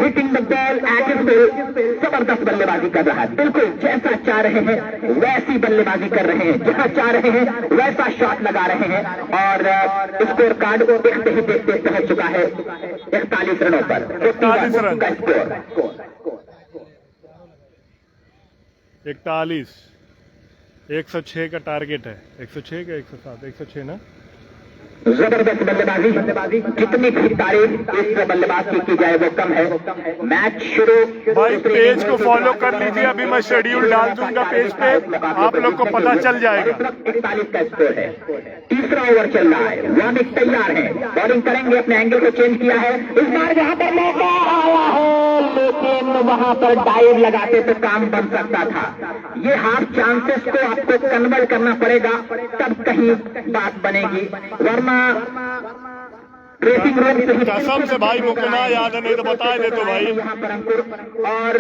hitting the ball at his will. जबरदस्त बल्लेबाजी कर रहा है। बिल्कुल जैसा चाह रहे हैं वैसी बल्लेबाजी कर रहे हैं, जहां चाह रहे हैं वैसा शॉट लगा रहे हैं। और स्कोर कार्ड को देखते ही देखते पहुंच चुका है 41 रनों पर। 41 रन का स्कोर। 41। 106 का टारगेट है। 106 का 107? 106 ना। जबरदस्त बल्लेबाजी। जितनी भी तारीफ इस बल्लेबाज की जाए वो कम है। मैच शुरू। भाई पेज को फॉलो कर लीजिए, अभी मैं शेड्यूल डाल दूंगा पेज पे, आप लोग को पता चल जाएगा। 41 का स्कोर है। तीसरा ओवर चल रहा है। वामिक तैयार है, बॉलिंग करेंगे। अपने एंगल को चेंज किया है इस बार। जहां पर मौका आया है, लेकिन वहां पर डाइव लगाते तो काम बन सकता था। ये हाफ चांसेस को आपको कन्वर्ट करना पड़ेगा, तब कहीं बात बनेगी, वरना ड्रेसिंग रूम से कसम से भाई मुझे ना याद है, नहीं तो बता दे तो भाई। यहाँ पर अंकुर और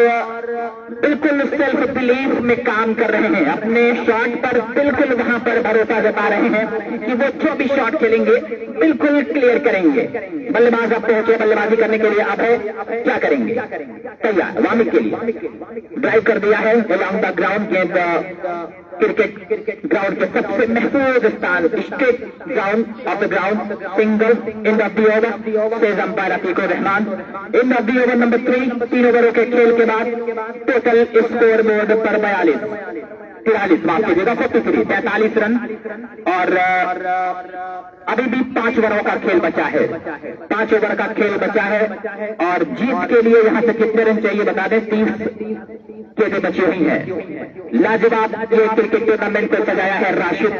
बिल्कुल सेल्फ बिलीफ में काम कर रहे हैं। अपने शॉट पर बिल्कुल वहां पर भरोसा जता रहे हैं कि वो जो भी शॉट खेलेंगे बिल्कुल क्लियर करेंगे। बल्लेबाज अब पहुंचे बल्लेबाजी करने के लिए। अब है क्या करेंगे? तैयार वामिक के लिए ड्राइव कर दिया है अराउंड द ग्राउंड। गेंद क्रिकेट ग्राउंड के सबसे महफूज स्थान, straight ground of the ground, single in the over says umpire Atiqur Rahman. In the over number 3, 3 ओवरों के खेल के बाद टोटल स्कोर बोर्ड पर 42। 43 माफ कीजिएगा 43 43 रन। और अभी भी 5 ओवरों का खेल बचा है, 5 ओवर का खेल बचा है। और जीत के लिए यहाँ से कितने रन चाहिए बता दें, 30 गेंदें बची हुई हैं। लाजवाब ये क्रिकेट टूर्नामेंट को सजाया है राशिद।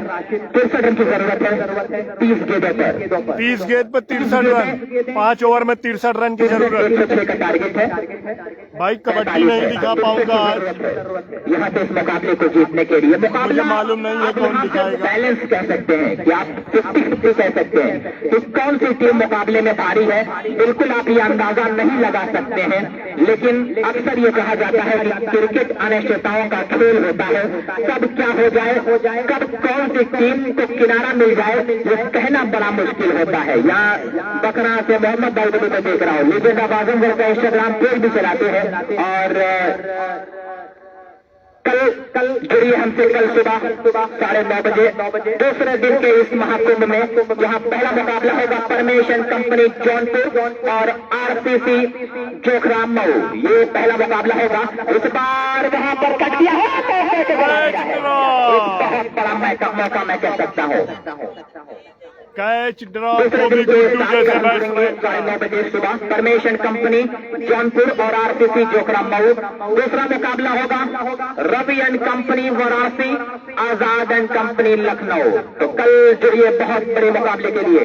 63 रन की जरूरत है 30 गेंदों पर, 30 गेंद पर 63 रन, 5 ओवर में 63 रन की जरूरत। 106 का टारगेट है भाई कबड्डी नहीं दिखा पाऊंगा आज, यहाँ पे इस मुकाबले को जीतने के लिए। मुकाबला मालूम नहीं है कौन दिखाएगा। बैलेंस कह सकते हैं कि आप 50-50 कह सकते हैं कि कौन सी टीम मुकाबले में भारी है, बिल्कुल आप ये अंदाजा नहीं लगा सकते हैं। लेकिन अक्सर ये कहा जाता है कि क्रिकेट अनिश्चितताओं का खेल होता है, कब क्या हो जाए, कब कौन सी टीम को किनारा मिल जाए, ये कहना बड़ा मुश्किल होता है। यहाँ बकरा से मोहम्मद दाऊद को देख रहा हूँ, लीजेंड ऑफ आजमगढ़ का इंस्टाग्राम पेज भी चलाते हैं। और कल जुड़िए हमसे कल सुबह 9:30 बजे दूसरे दिन के इस महाकुंभ में, जहां पहला मुकाबला होगा परमेशन कंपनी जौनपुर और आरसीसी जोखराम मऊ। ये पहला मुकाबला होगा। इस बार वहां पर कट दिया है, एक बहुत बड़ा मौका मैं कह सकता हूँ। कैच ड्रॉप को भी गुड्डू जैसे बैट्समैन। 9 बजे सुबह परमेशन कंपनी जौनपुर और आरसीसी जोखराम मऊ। दूसरा मुकाबला होगा Ravi and company Varanasi, Azad and company Lucknow. तो कल जुड़िए बहुत बड़े मुकाबले के लिए।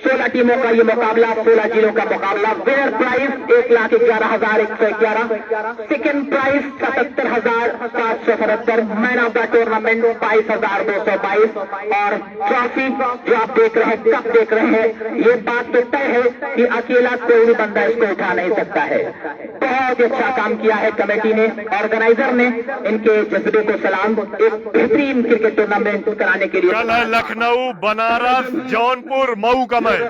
16 टीमों का ये मुकाबला, 16 जिलों का मुकाबला। Winner prize 1,11,111, second prize 77,777, man of the tournament 22,222 और ट्रॉफी जो आप देख रहे हैं, कब देख रहे हैं, ये बात तो तय है कि अकेला कोई भी बंदा इसको उठा नहीं सकता है। बहुत अच्छा काम किया है कमेटी ने, ऑर्गेनाइजर ने। इनके जज्बे को सलाम। एक बेहतरीन क्रिकेट टूर्नामेंट कराने के लिए। कल है लखनऊ बनारस जौनपुर मऊ का मैच,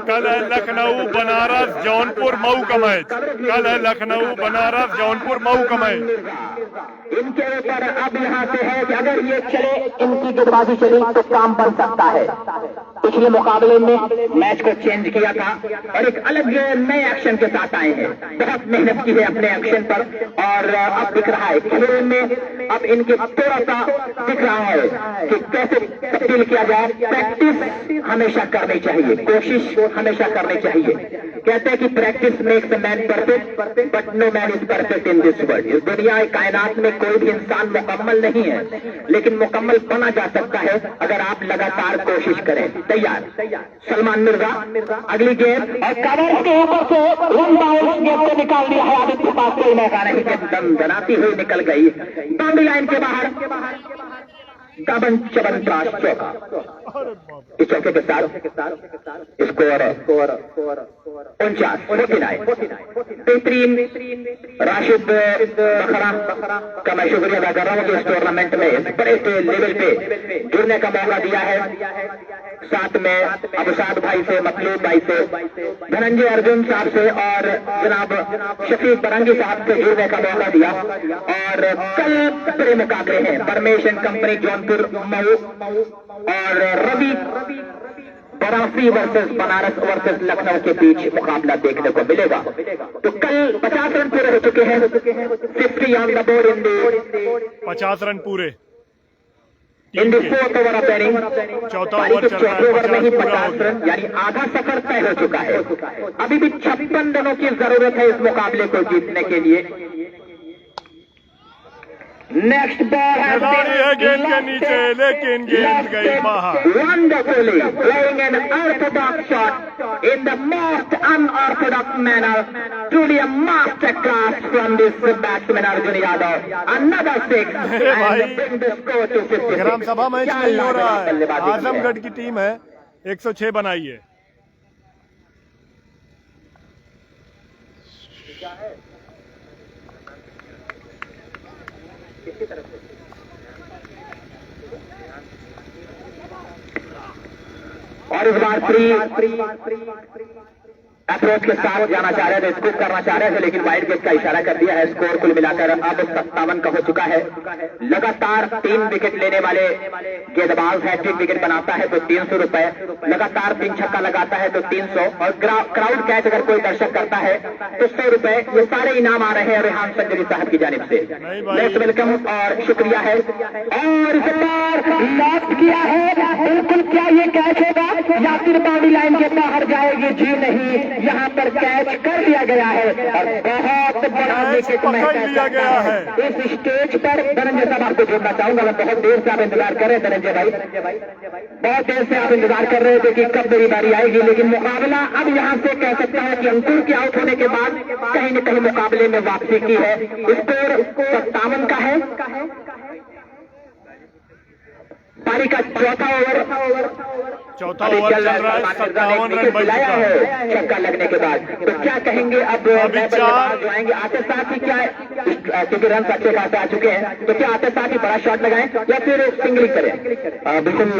कल है लखनऊ बनारस जौनपुर मऊ का मैच, कल है लखनऊ बनारस जौनपुर मऊ का मैच। इनके ऊपर अब यहाँ से है कि अगर ये चले, इनकी गेंदबाजी चली तो काम बन सकता है। पिछले मुकाबले में मैच को चेंज किया था और एक अलग नए एक्शन के साथ आए हैं। बहुत मेहनत की है अपने एक्शन पर और अब दिख रहा है खेल में। अब इनके थोड़ा सा दिख रहा है कि कैसे तब्दील किया जाए। प्रैक्टिस हमेशा करनी चाहिए, कोशिश हमेशा करनी चाहिए। कहते हैं कि practice makes a man perfect but no man is perfect in this world. इस दुनिया कायनात में कोई भी इंसान मुकम्मल नहीं है, लेकिन मुकम्मल बना जा सकता है अगर आप लगातार कोशिश करें। तैयार सलमान मिर्जा, अगली गेंद और कवर के ऊपर से वन बाउंस गेंद को निकाल दिया है। आदित्य के पास कोई मौका नहीं, दंदनाती हुई निकल गई बाउंड्री लाइन के बाहर। गबन चबन त्रास चौका। इस चौके के साथ स्कोर 49। बेहतरीन राशिद बखरा का मैं शुक्रिया अदा कर रहा हूँ कि इस टूर्नामेंट में इस बड़े लेवल पे जुड़ने का मौका दिया है। साथ में अबुसाद भाई से, मतलूब भाई से, धनंजय अर्जुन साहब से और जनाब शफीक बरंगी साहब से जुड़ने का मौका दिया। और कल बड़े मुकाबले हैं परमेशन कंपनी जौनपुर मऊ और रवि वाराणसी वर्सेस बनारस वर्सेस लखनऊ के बीच मुकाबला देखने को मिलेगा। तो कल 50 रन पूरे हो चुके हैं। 50 on the board in the 50 run पूरे in the fourth over of inning. चौथा ओवर चल रहा है, चौथे ओवर में ही 50 पूरा 50 रन यानी आधा सफर तय हो चुका है। अभी भी 56 रनों की जरूरत है इस मुकाबले को जीतने के लिए। नेक्स्ट बॉल है गेंद के नीचे, लेकिन गेंद गई बाहर। Wonderfully playing an orthodox shot in the most unorthodox manner. Truly a master class from this batsman Arjun Yadav. Another 6 and bring the score to 56. ग्राम सभा मैच नहीं हो रहा है, आजमगढ़ की टीम है, 106 बनाई है। और इस बार 3 अप्रोच के साथ जाना चाह रहे थे, स्कूप करना चाह रहे थे, लेकिन वाइड गेट का इशारा कर दिया है। स्कोर कुल मिलाकर अब 57 का हो चुका है। लगातार 3 विकेट लेने वाले गेंदबाज हैट्रिक विकेट बनाता है तो 300 रुपए, लगातार 3 छक्का लगाता है तो 300, और क्राउड कैच अगर कोई दर्शक करता है तो 100 रुपए। ये सारे इनाम आ रहे हैं रेहान संजरी साहब की जानिब से। मोस्ट वेलकम और शुक्रिया है। और इस बार लॉक किया है, बिल्कुल क्या ये कैच होगा या फिर बाउंड्री लाइन के बाहर जाएगी? जी नहीं, यहाँ पर कैच कर लिया गया है और बहुत बड़ा विकेट मैं कहता हूं। इस स्टेज पर धनंजय साहब आपको जोड़ना चाहूंगा। मैं बहुत देर से आप इंतजार कर रहे हैं धनंजय भाई, बहुत देर से आप इंतजार कर रहे थे कि कब मेरी बारी आएगी, लेकिन मुकाबला अब यहाँ से कह सकता है कि अंकुर के आउट होने के बाद कहीं न कहीं मुकाबले में वापसी की है। स्कोर 57 का है। पारी का चौथा ओवर चल रहा है, 57 रन बच चुका है छक्का लगने के बाद। तो क्या कहेंगे अब जो आएंगे आते साथ ही, क्या क्योंकि रन अच्छे खासे आ चुके हैं, तो क्या आते साथ ही बड़ा शॉट लगाएं या फिर सिंगल करें? बिल्कुल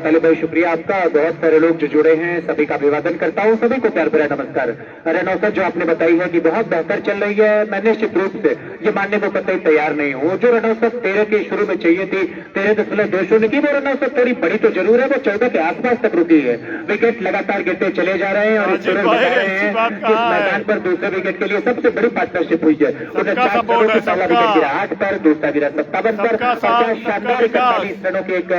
पहले भाई शुक्रिया आपका। बहुत सारे लोग जो जुड़े हैं सभी का अभिवादन करता हूँ, सभी को प्यार भरा नमस्कार। रनौसत जो आपने बताई है कि बहुत बेहतर चल रही है, मैं निश्चित रूप से ये मानने को कतई तैयार नहीं हूँ। जो रनौसत 13 के शुरू में चाहिए थी, 13.2 की, वो रनौसत थोड़ी बड़ी तो जरूर है, वो 14 के आसपास तक रुकी है। विकेट लगातार गिरते चले जा रहे हैं और इस मैदान पर दूसरे विकेट के लिए सबसे बड़ी पार्टनरशिप हुई है। 49 करोड़ से पहला विकेट गिरा 8 पर, दूसरा गिरा 57 पर। शानदार 41 रनों की एक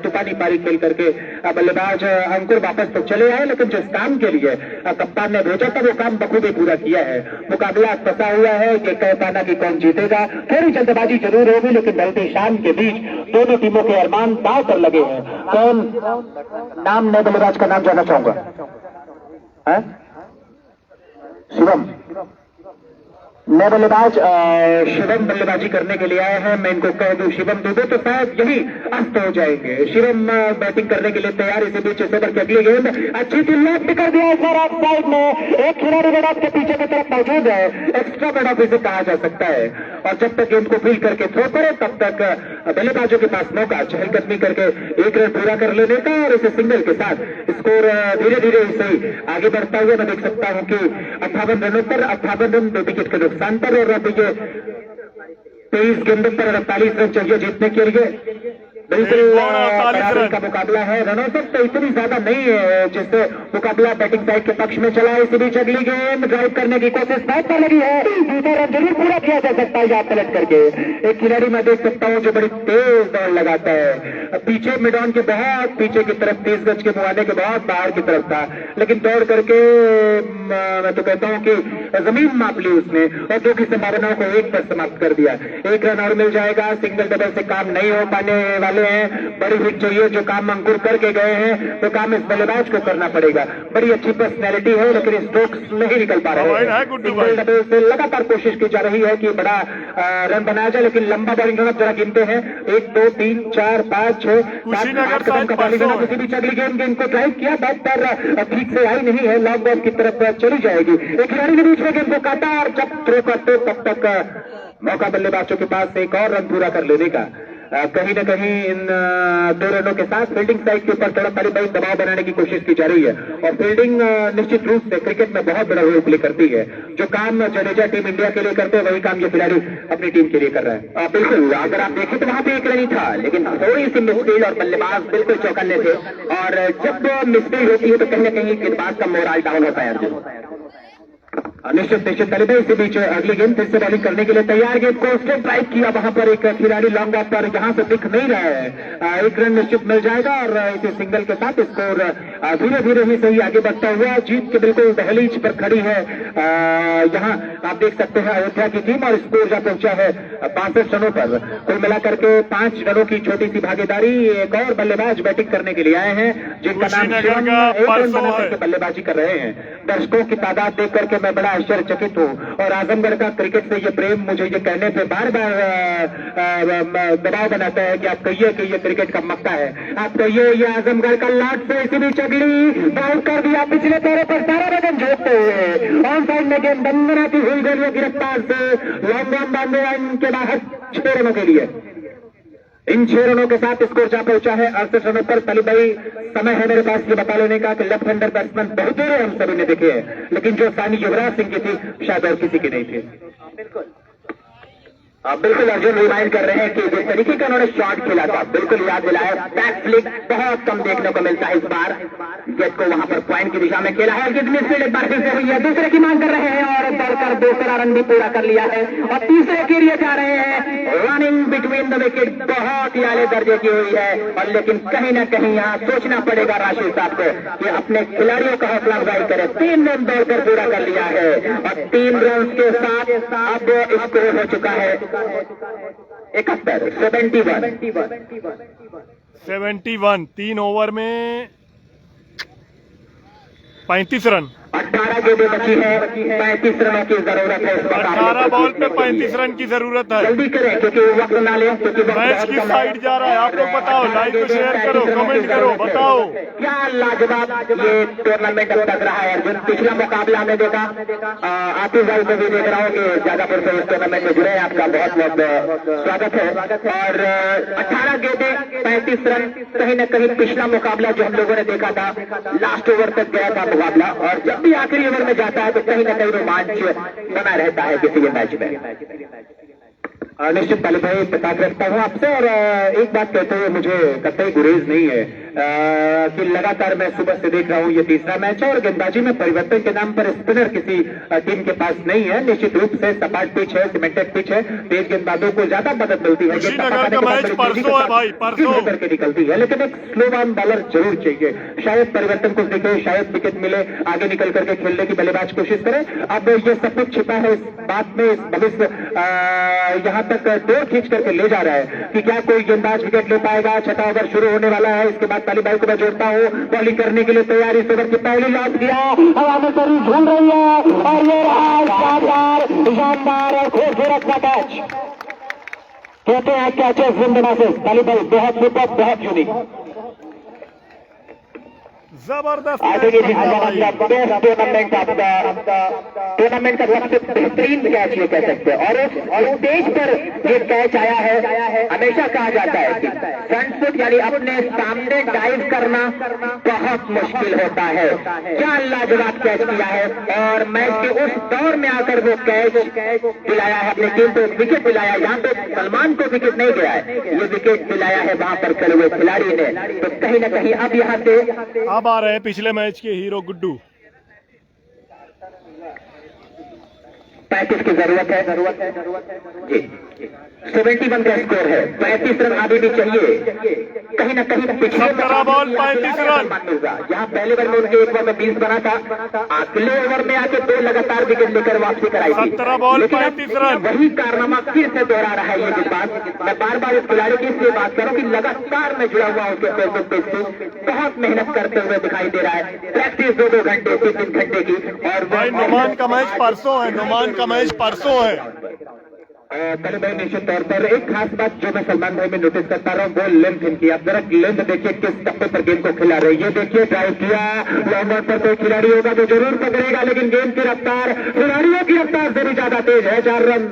तूफानी पारी खेल करके बल्लेबाज अंकुर वापस तो चले आए, लेकिन जिस काम के लिए कप्तान ने भेजा था वो काम बखूबी पूरा किया है। मुकाबला फंसा हुआ है कि कह पाना कि कौन जीतेगा। थोड़ी जल्दबाजी जरूर होगी, लेकिन ढलती शाम के बीच दोनों टीमों के अरमान दांव पर लगे हैं। कौन नाम नए बल्लेबाज का नाम जानना चाहूंगा? शिवम नए बल्लेबाज शिवम बल्लेबाजी करने के लिए आए हैं। मैं इनको कह दूं शिवम दे दो तो शायद यही अस्त हो जाएंगे। शिवम बैटिंग करने के लिए तैयार। इसी बीच ओवर की अगली गेंद अच्छी थी, लेफ्ट कर दिया सर ऑफ साइड में। एक खिलाड़ी बड़ा के पीछे की तरफ मौजूद है, एक्स्ट्रा बड़ा इसे कहा जा सकता है। और जब तक गेंद को फील करके थ्रो करे तब तक बल्लेबाजों के पास मौका चहलकदमी करके 1 रन पूरा कर लेने का, और इसे सिंगल के साथ स्कोर धीरे धीरे इसे आगे बढ़ता हुआ मैं देख सकता हूं कि 58 रनों पर 58 रन 2 विकेट के नुकसान पर। और अब ये 23 गेंदों पर 48 रन चाहिए जीतने के लिए। बिल्कुल बराबरी का मुकाबला है। रनौसत तो इतनी ज्यादा नहीं है जिससे मुकाबला बैटिंग साइड के पक्ष में चला। इसी बीच अगली गेंद ड्राइव करने की कोशिश बैट पर लगी है, दूसरा रन जरूर पूरा किया जा सकता है यहाँ पलट करके। एक खिलाड़ी मैं देख सकता हूँ जो बड़ी तेज दौड़ लगाता है, पीछे मिड ऑन के बहुत पीछे की तरफ 30 गज के मुआने के बहुत बाहर की तरफ था, लेकिन दौड़ करके मैं तो कहता हूँ कि जमीन माप ली उसने और 2 की संभावनाओं को 1 पर समाप्त कर दिया। 1 रन और मिल जाएगा। सिंगल डबल से काम नहीं हो पाने वाले हैं, बड़ी हिट चाहिए। जो काम अंकुर करके गए हैं तो काम इस बल्लेबाज को करना पड़ेगा। बड़ी अच्छी पर्सनैलिटी है, लेकिन स्ट्रोक्स नहीं निकल पा रहे हैं। सिंगल डबल से लगातार कोशिश की जा रही है कि बड़ा रन बनाया जाए, लेकिन लंबा बॉलिंग रन जरा गिनते हैं 1 2 3 4 5 6 7 8 कदम का बॉलिंग रन। किसी भी अगली गेंद को ड्राइव किया, बैट पर ठीक से आई नहीं है, लॉन्ग बॉल की तरफ चली जाएगी। एक खिलाड़ी के बीच में गेंद को काटा और जब थ्रो करते तब तक मौका बल्लेबाजों के पास एक और रन पूरा कर लेने का। कहीं न कहीं इन 2 रनों के साथ फील्डिंग साइड के ऊपर थोड़ा बड़ी दबाव बनाने की कोशिश की जा रही है। और फील्डिंग निश्चित रूप से क्रिकेट में बहुत बड़ा रोल प्ले करती है। जो काम जडेजा टीम इंडिया के लिए करते हैं वही काम ये खिलाड़ी अपनी टीम के लिए कर रहा है। बिल्कुल, अगर आप देखें तो वहां पे 1 रन ही था, लेकिन थोड़ी सी मिसफील्ड और बल्लेबाज बिल्कुल चौकन्ने थे। और जब मिसफील्ड होती है तो कहीं न कहीं गेंदबाज का मोरल डाउन होता है। निश्चित तलेबे इसी बीच अगली गेंद फिर से बॉलिंग करने के लिए तैयार। गेंद को स्ट्रेट ड्राइव किया, वहां पर एक खिलाड़ी लॉन्ग ऑफ पर यहाँ से दिख नहीं रहा है। 1 रन निश्चित मिल जाएगा और इसे सिंगल के साथ स्कोर धीरे धीरे ही सही आगे बढ़ता हुआ जीत के बिल्कुल दहलीज पर खड़ी है। यहाँ आप देख सकते हैं अयोध्या की टीम और स्कोर जा पहुंचा है 62 रनों पर। कुल मिलाकर के 5 रनों की छोटी सी भागीदारी। एक और बल्लेबाज बैटिंग करने के लिए आए हैं जिनका नाम 1 रन बना करके बल्लेबाजी कर रहे हैं। दर्शकों की तादाद देख करके मैं बड़ा आश्चर्यचकित हूँ और आजमगढ़ का क्रिकेट से ये प्रेम मुझे ये कहने पे बार बार दबाव बनाता है कि आप कहिए कि ये क्रिकेट का मक्का है। आप कहिए ये आजमगढ़ का लाट से इसी बीच अगली बाउंड कर दिया पिछले पैरों पर सारा रन जोड़ते हुए ऑन साइड में गेंद बंदना की हुई गई गिरफ्तार से लॉन्ग ऑन बांधे के बाहर 6 रनों के लिए। इन 6 रनों के साथ स्कोर जा पहुंचा है 68 रनों पर। तालिब भाई, समय है मेरे पास ये बता लेने का कि लेफ्ट हैंडर बैट्समैन बहुत देर हम सभी ने देखे हैं, लेकिन जो सानी युवराज सिंह की थी शायद और किसी की नहीं थी। बिल्कुल अर्जुन रिमाइंड कर रहे हैं कि जिस तरीके का उन्होंने शॉट खेला था, बिल्कुल याद दिलाया। बैक फ्लिक बहुत कम देखने को मिलता है इस बार। गेट को वहां पर पॉइंट की दिशा में खेला है, कितनी स्पीड एक बार फिर से हुई है, दूसरे की मांग कर रहे हैं और दौड़कर दूसरा रन भी पूरा कर लिया है और तीसरे के लिए जा रहे हैं। रनिंग बिटवीन द विकेट बहुत ही आले दर्जे की हुई है, और लेकिन कहीं ना कहीं यहाँ सोचना पड़ेगा राशिद साहब को कि अपने खिलाड़ियों का हौसला अफजाई करे। 3 रन दौड़कर पूरा कर लिया है और 3 रन के साथ अब स्कोर हो चुका है 71, 71। 3 ओवर में 35 रन। 18 गेंदें बची है, 35 रनों की जरूरत है। 18 बॉल पे 35 रन की जरूरत है। जल्दी करें क्योंकि वक्त ना लें, क्योंकि मैच की साइड जा रहा है। आप लोग बताओ, लाइक को शेयर करो, कमेंट करो, बताओ क्या लाजवाब ये टूर्नामेंट अब तक रहा है। अर्जुन, पिछला मुकाबला हमने देखा, आतिफ भाई को भी देख रहा हूँ कि ज्यादापुर से इस टूर्नामेंट में जुड़े हैं, आपका बहुत बहुत स्वागत है। और 18 गेंदें 35 रन, कहीं न कहीं पिछला मुकाबला जो हम लोगों ने देखा था लास्ट ओवर तक गया था मुकाबला, और जब भी आखिरी ओवर में जाता है तो कहीं ना कहीं रोमांच बना रहता है किसी भी मैच में। निश्चित तालिब भाई बता रखता हूँ आपसे, और एक बात कहते हुए मुझे कतई गुरेज नहीं है कि लगातार मैं सुबह से देख रहा हूँ ये तीसरा मैच है और गेंदबाजी में परिवर्तन के नाम पर स्पिनर किसी टीम के पास नहीं है। निश्चित रूप से सपाट पिच है, सीमेंटेड पिच है, तेज गेंदबाजों को ज्यादा मदद मिलती है, करके निकलती है, लेकिन एक स्लो ऑन बॉलर जरूर चाहिए। शायद परिवर्तन कुछ दिखे, शायद विकेट मिले, आगे निकल करके खेलने की बल्लेबाज कोशिश करें। अब ये सब कुछ छिपा है इस बात में, इस भविष्य यहाँ तक दौड़ खींच करके ले जा रहा है कि क्या कोई गेंदबाज विकेट ले पाएगा। 6वां ओवर शुरू होने वाला है, इसके बाद तालिब भाई को मैं जोड़ता हूँ, बॉलिंग करने के लिए तैयार। इस ओवर की पहली लॉन्च दिया, हवा में शरीर झूल रही है और ये रहा शानदार और खूबसूरत का कैच। कहते हैं कैचेस इन द मैसेज। तालिब भाई बहुत सुपर, बहुत यूनिक, जबरदस्त टूर्नामेंट का सबसे बेहतरीन कैच ये कह सकते हैं। और स्टेज पर ये कैच आया है, हमेशा कहा जाता है कि फ्रंट फुट यानी अपने सामने डाइव करना बहुत मुश्किल होता है। क्या लाजवाब कैच किया है, और मैच के उस दौर में आकर वो कैच दिलाया है अपनी टीम को, विकेट दिलाया। यहाँ पे सलमान को विकेट नहीं दिया है, ये विकेट दिलाया है वहां पर खड़े हुए खिलाड़ी ने। तो कहीं ना कहीं अब यहाँ से अब आ रहे हैं पिछले मैच के हीरो गुड्डू। 35 की जरूरत है जी। 71 का स्कोर है, 35 रन अभी भी चाहिए। कहीं ना कहीं पिछले 17 बॉल 35 रन। जहाँ पहले ओवर में उनके एक ओवर में 20 बना था, अगले ओवर में आके 2 लगातार विकेट लेकर वापसी कराई थी। 17 बॉल 35 रन। वही कारनामा फिर से दोहरा रहा है ये जज्बात। मैं बार बार इस खिलाड़ी की इसलिए बात करूँ कि लगातार में जुड़ा हुआ उसके फेसबुक पेज से बहुत मेहनत करते हुए दिखाई दे रहा है। प्रैक्टिस 2-2 घंटे 3-3 घंटे की। और भाई नुमान का मैच परसों है, नुमान का मैच परसों है। कल भाई निश्चित तौर पर एक खास बात जो मैं सलमान भाई में नोटिस करता रहा हूँ वो लेंथ इनकी। आप जरा लेंथ देखिए किस टप्पे पर गेंद को खिला रहे हैं। ये देखिए ड्राइव किया, लॉन्ग ऑन पर कोई खिलाड़ी होगा तो जरूर पकड़ेगा, लेकिन गेंद की रफ्तार खिलाड़ियों की रफ्तार से भी ज्यादा तेज है। 4 रन।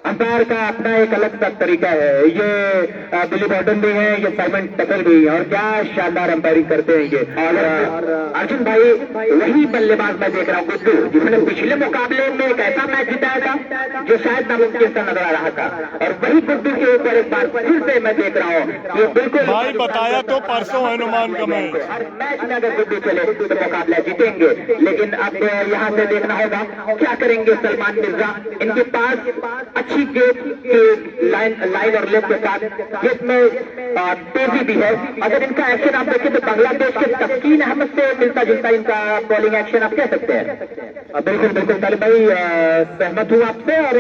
अंपायर का अपना एक अलग सा तरीका है। ये बिली बॉर्डन भी है, ये साइमन टकल भी है, और क्या शानदार अंपायरिंग करते हैं ये। और अर्जुन भाई वही बल्लेबाज मैं देख रहा हूँ गुड्डू, जिन्होंने पिछले मुकाबले में एक ऐसा मैच जिताया था जो शायद नामुमकिन सा नजर आ रहा था, और वही गुड्डू के ऊपर एक बार फिर से मैं देख रहा हूँ ये बिल्कुल भाई बताया तो परसों है नुमान का मैच। हर मैच में अगर गुड्डू चले तो मुकाबला जीतेंगे, लेकिन अब यहाँ से देखना होगा क्या करेंगे सलमान मिर्जा। इनके पास अच्छी गेट के लाइन और लेग के साथ गेट में तेजी भी है। अगर इनका एक्शन आप देखें तो बांग्लादेश के तस्कीन अहमद से मिलता जुलता इनका बॉलिंग एक्शन आप कह सकते हैं। बिल्कुल बिल्कुल तालिब भाई सहमत हूँ आपसे, और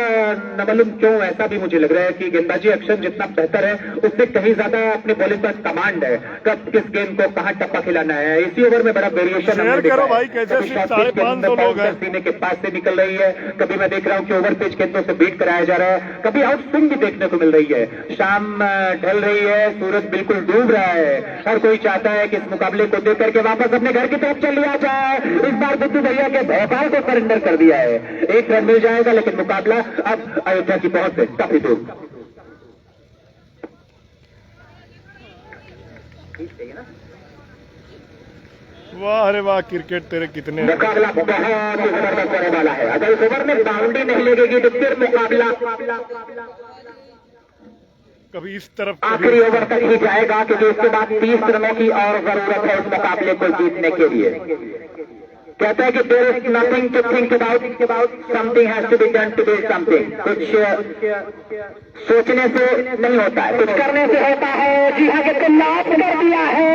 न मालूम क्यों ऐसा भी मुझे लग रहा है कि गेंदबाजी एक्शन जितना बेहतर है उससे कहीं ज्यादा अपनी बॉलिंग पर कमांड है, कब किस गेंद को कहाँ टप्पा खिलाना है। इसी ओवर में बड़ा वेरिएशन सीने के पास से निकल रही है, कभी मैं देख रहा हूँ कि ओवर पिच गेंदों से बीट कराया जा रहा है, कभी आउट स्विंग भी देखने को मिल रही है। शाम ढल रही है, सूरज बिल्कुल डूब रहा है, हर कोई चाहता है कि इस मुकाबले को देख करके वापस अपने घर की तरफ चल लिया जाए। इस बार गुड्डू भैया के भोपाल को सरेंडर कर दिया है। 1 रन मिल जाएगा, लेकिन मुकाबला अब अयोध्या की पहुंच से काफी दूर। वाह रे वाह, क्रिकेट तेरे कितने मुकाबला बहुत ही जबरदस्त होने वाला है। अगर इस ओवर में बाउंड्री नहीं लगेगी तो फिर मुकाबला कभी इस तरफ आखिरी ओवर तक ही जाएगा, क्योंकि उसके बाद 30 रनों की और जरूरत है इस मुकाबले को जीतने के लिए। कहता है कि there is nothing to think about, something has to be done to do something. कुछ सोचने से नहीं होता है, कुछ करने से होता है। जी हाँ, कि लॉक कर दिया है,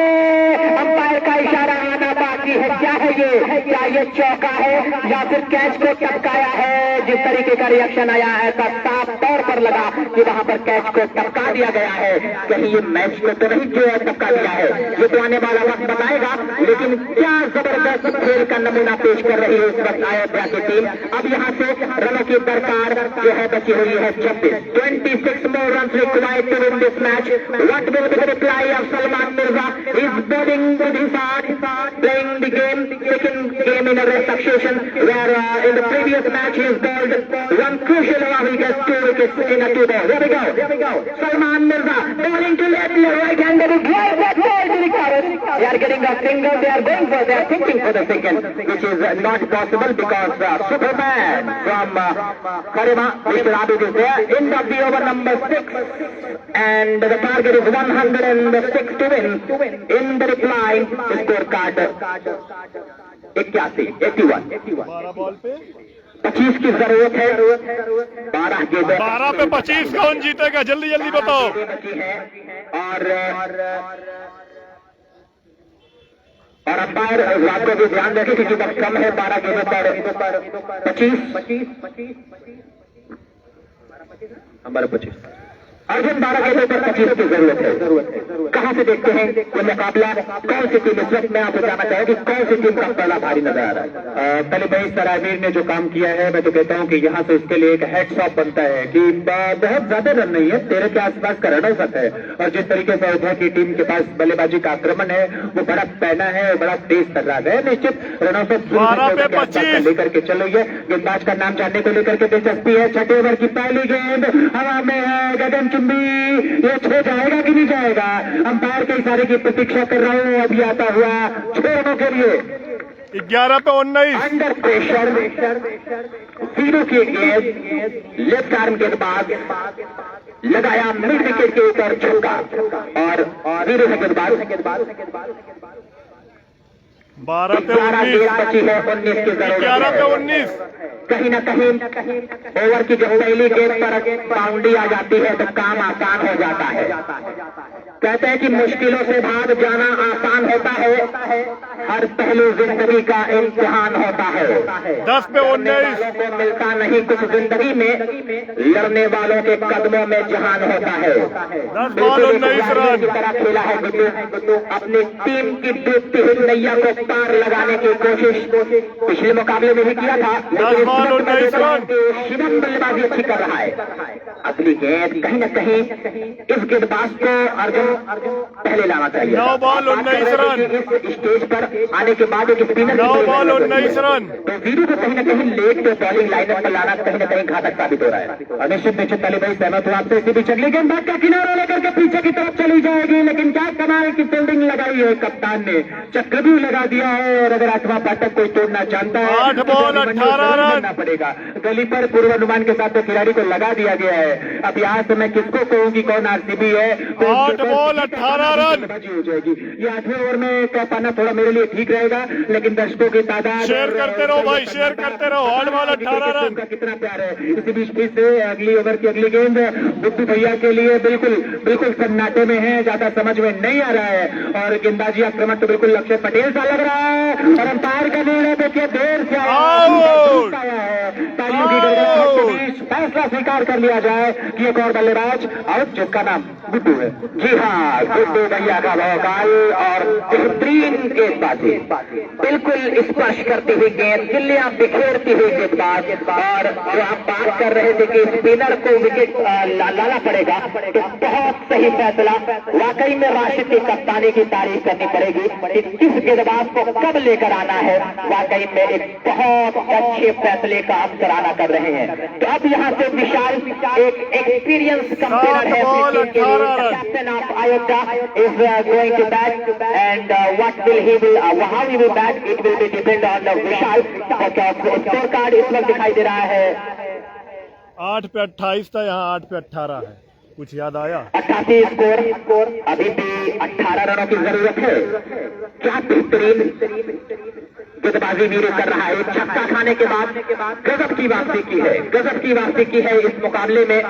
अंपायर का इशारा आना बाकी है। क्या है ये, क्या ये चौका है या फिर कैच को टपकाया है? जिस तरीके का रिएक्शन आया है तो साफ तौर पर लगा कि वहां पर कैच को टपका दिया गया है। कहीं ये मैच को तो नहीं जो टपका दिया है, ये तो आने वाला वक्त बताएगा। लेकिन क्या जबरदस्त खेल का नमूना पेश कर रही है इस वक्त अयोध्या की टीम। अब यहाँ से रनों की दरकार जो है बची हुई है 26 more runs required to win this match. What will be the reply of Salman Mirza? He's bowling with his heart, playing the game, second game in a succession, where in the previous match he's bowled one crucial over. He gets 2 wickets in a 2 ball. There we go. Salman Mirza bowling to left, right-handed, right back ball to recover. They are getting a single. They are thinking for the second, which is not possible because Superman from Karima, Mr. Abid is there. End of the over number 6, and the target is 106 to win. In the reply scorecard 81. 12 ball पे 25 की जरूरत है। 12 गेंदें, 12 पे 25 कौन जीतेगा, जल्दी जल्दी बताओ। बची है और अंपायर रात को भी ध्यान रखें क्योंकि वक्त कम है। 12 गेंदों पर 25 नंबर 25 अर्जुन 12 गेंदों पर 25 की जरूरत है। कहां से देखते हैं ये मुकाबला, कौन सी टीम? इस वक्त मैं आपको जानना चाहूंगा कि कौन सी टीम का पहला भारी नजर आ रहा है। पहले भाई सरायवीर ने जो काम किया है, मैं तो कहता हूं कि यहाँ से उसके लिए एक हेड्स ऑफ बनता है कि बहुत ज्यादा रन नहीं है, 13 के आसपास का रन हो सकता है। और जिस तरीके से अयोध्या की टीम के पास बल्लेबाजी का आक्रमण है वो बड़ा पैना है और बड़ा तेज तर्रार है। निश्चित रनों से 12 पे 25 लेकर के चलो। ये गेंदबाज का नाम जानने को लेकर के दिलचस्पी है। छठे ओवर की पहली गेंद हवा में है, गगन ये छो जाएगा कि नहीं जाएगा? अंपायर के इशारे की प्रतीक्षा कर रहा हूं। अभी आता हुआ 6 रनों के लिए 11 पे 19 अंडर प्रेशर 0 की गेंद, लेफ्ट आर्म गेंदबाज लगाया मिड विकेट के ऊपर छक्का और 0 से गेंदबाज 12 पे 19 बची है, 19 की जरूरत 11 पे है। 19 कहीं न कहीं ओवर की जब पहली गेंद पर बाउंड्री आ जाती है तो काम आसान हो जाता है। कहते हैं कि मुश्किलों से भाग जाना आसान होता है, हर पहलू जिंदगी का इम्तिहान होता है। 10 पे 19 को मिलता नहीं कुछ जिंदगी में, लड़ने वालों के कदमों में जहान होता है। 10 बॉल 19 रन की तरह खेला है गुड्डू, अपनी टीम की डूबती हुई नैया को पार लगाने की कोशिश पिछले मुकाबले में भी किया था। 10 बॉल 19 रन। शिवम बल्लेबाजी अच्छी कर रहा है। अगली गेंद कहीं न कहीं इस गेंदबाज को अर्जुन पहले लाना चाहिए। 9 बॉल 19 रन। इस स्टेज पर आने के बाद एक स्पिनर 9 बॉल 19 रन। तो वीरू को कहीं न कहीं लेट बॉलिंग लाइनअप पर लाना कहीं न कहीं घातक साबित हो रहा है। और निश्चित पहले भाई सहमत हूं आपसे। इसी बीच अगली गेंद का किनारा लेकर के पीछे की तरफ चली जाएगी, लेकिन क्या कमाल की फील्डिंग लगाई है कप्तान ने, चक्कर भी लगा दिया है। और अगर 8वां फाटक कोई तोड़ना चाहता है 8 बॉल 18 रन पड़ेगा। गली पर पूर्वानुमान के साथ तो खिलाड़ी को लगा दिया गया है। अब यहाँ से मैं किसको कहूँ कि कौन आरसीबी है? 8 बॉल 18 रन हो जाएगी। ये 8वें ओवर में कह पाना थोड़ा मेरे लिए ठीक रहेगा, लेकिन दर्शकों की तादाद शेयर करते रहो भाई, शेयर करते रहो। 8 बॉल 18 रन का कितना प्यार है। इसी बीच फिर से अगली ओवर की अगली गेंद गुड्डू भैया के लिए बिल्कुल सन्नाटे में है, ज्यादा समझ में नहीं आ रहा है। और गेंदबाजी आक्रमण तो बिल्कुल लक्ष्य पटेल सा लग रहा है। और अंपायर का निर्णय देखिए देर से आया है। तालियों की गड़गड़ाहट के बीच फैसला स्वीकार कर लिया जाए कि एक और बल्लेबाज आउट, जिसका नाम गुड्डू है। जी हाँ, गुड्डू भैया का भौकाल और बेहतरीन गेंदबाजी, बिल्कुल स्पर्श करती हुई गेंद, गिल्लियां बिखेरती हुई गेंदबाज। और जो आप बात कर रहे थे कि स्पिनर को विकेट लाना पड़ेगा, तो बहुत सही फैसला। वाकई में राशिद की कप्तानी की तारीफ करनी पड़ेगी कि किस गेंदबाज को कब लेकर आना है। वाकई में एक बहुत अच्छे फैसले का हम सराहना मुकाबला कर रहे हैं। तो अब यहाँ से विशाल एक एक्सपीरियंस कंपेनर है captain of Ayodhya is going to bat and what will he will how he will bat it will be depend on Vishal. Score card इस वक्त दिखाई दे रहा है 8 पे 28 था, यहाँ 8 पे 18 है। कुछ याद आया? 88 स्कोर, अभी भी 18 रनों की जरूरत है। क्या बेहतरीन गेंदबाजी वीरू कर रहा है। छक्का खाने के बाद गजब की वापसी की है, गजब की वापसी की है इस मुकाबले में।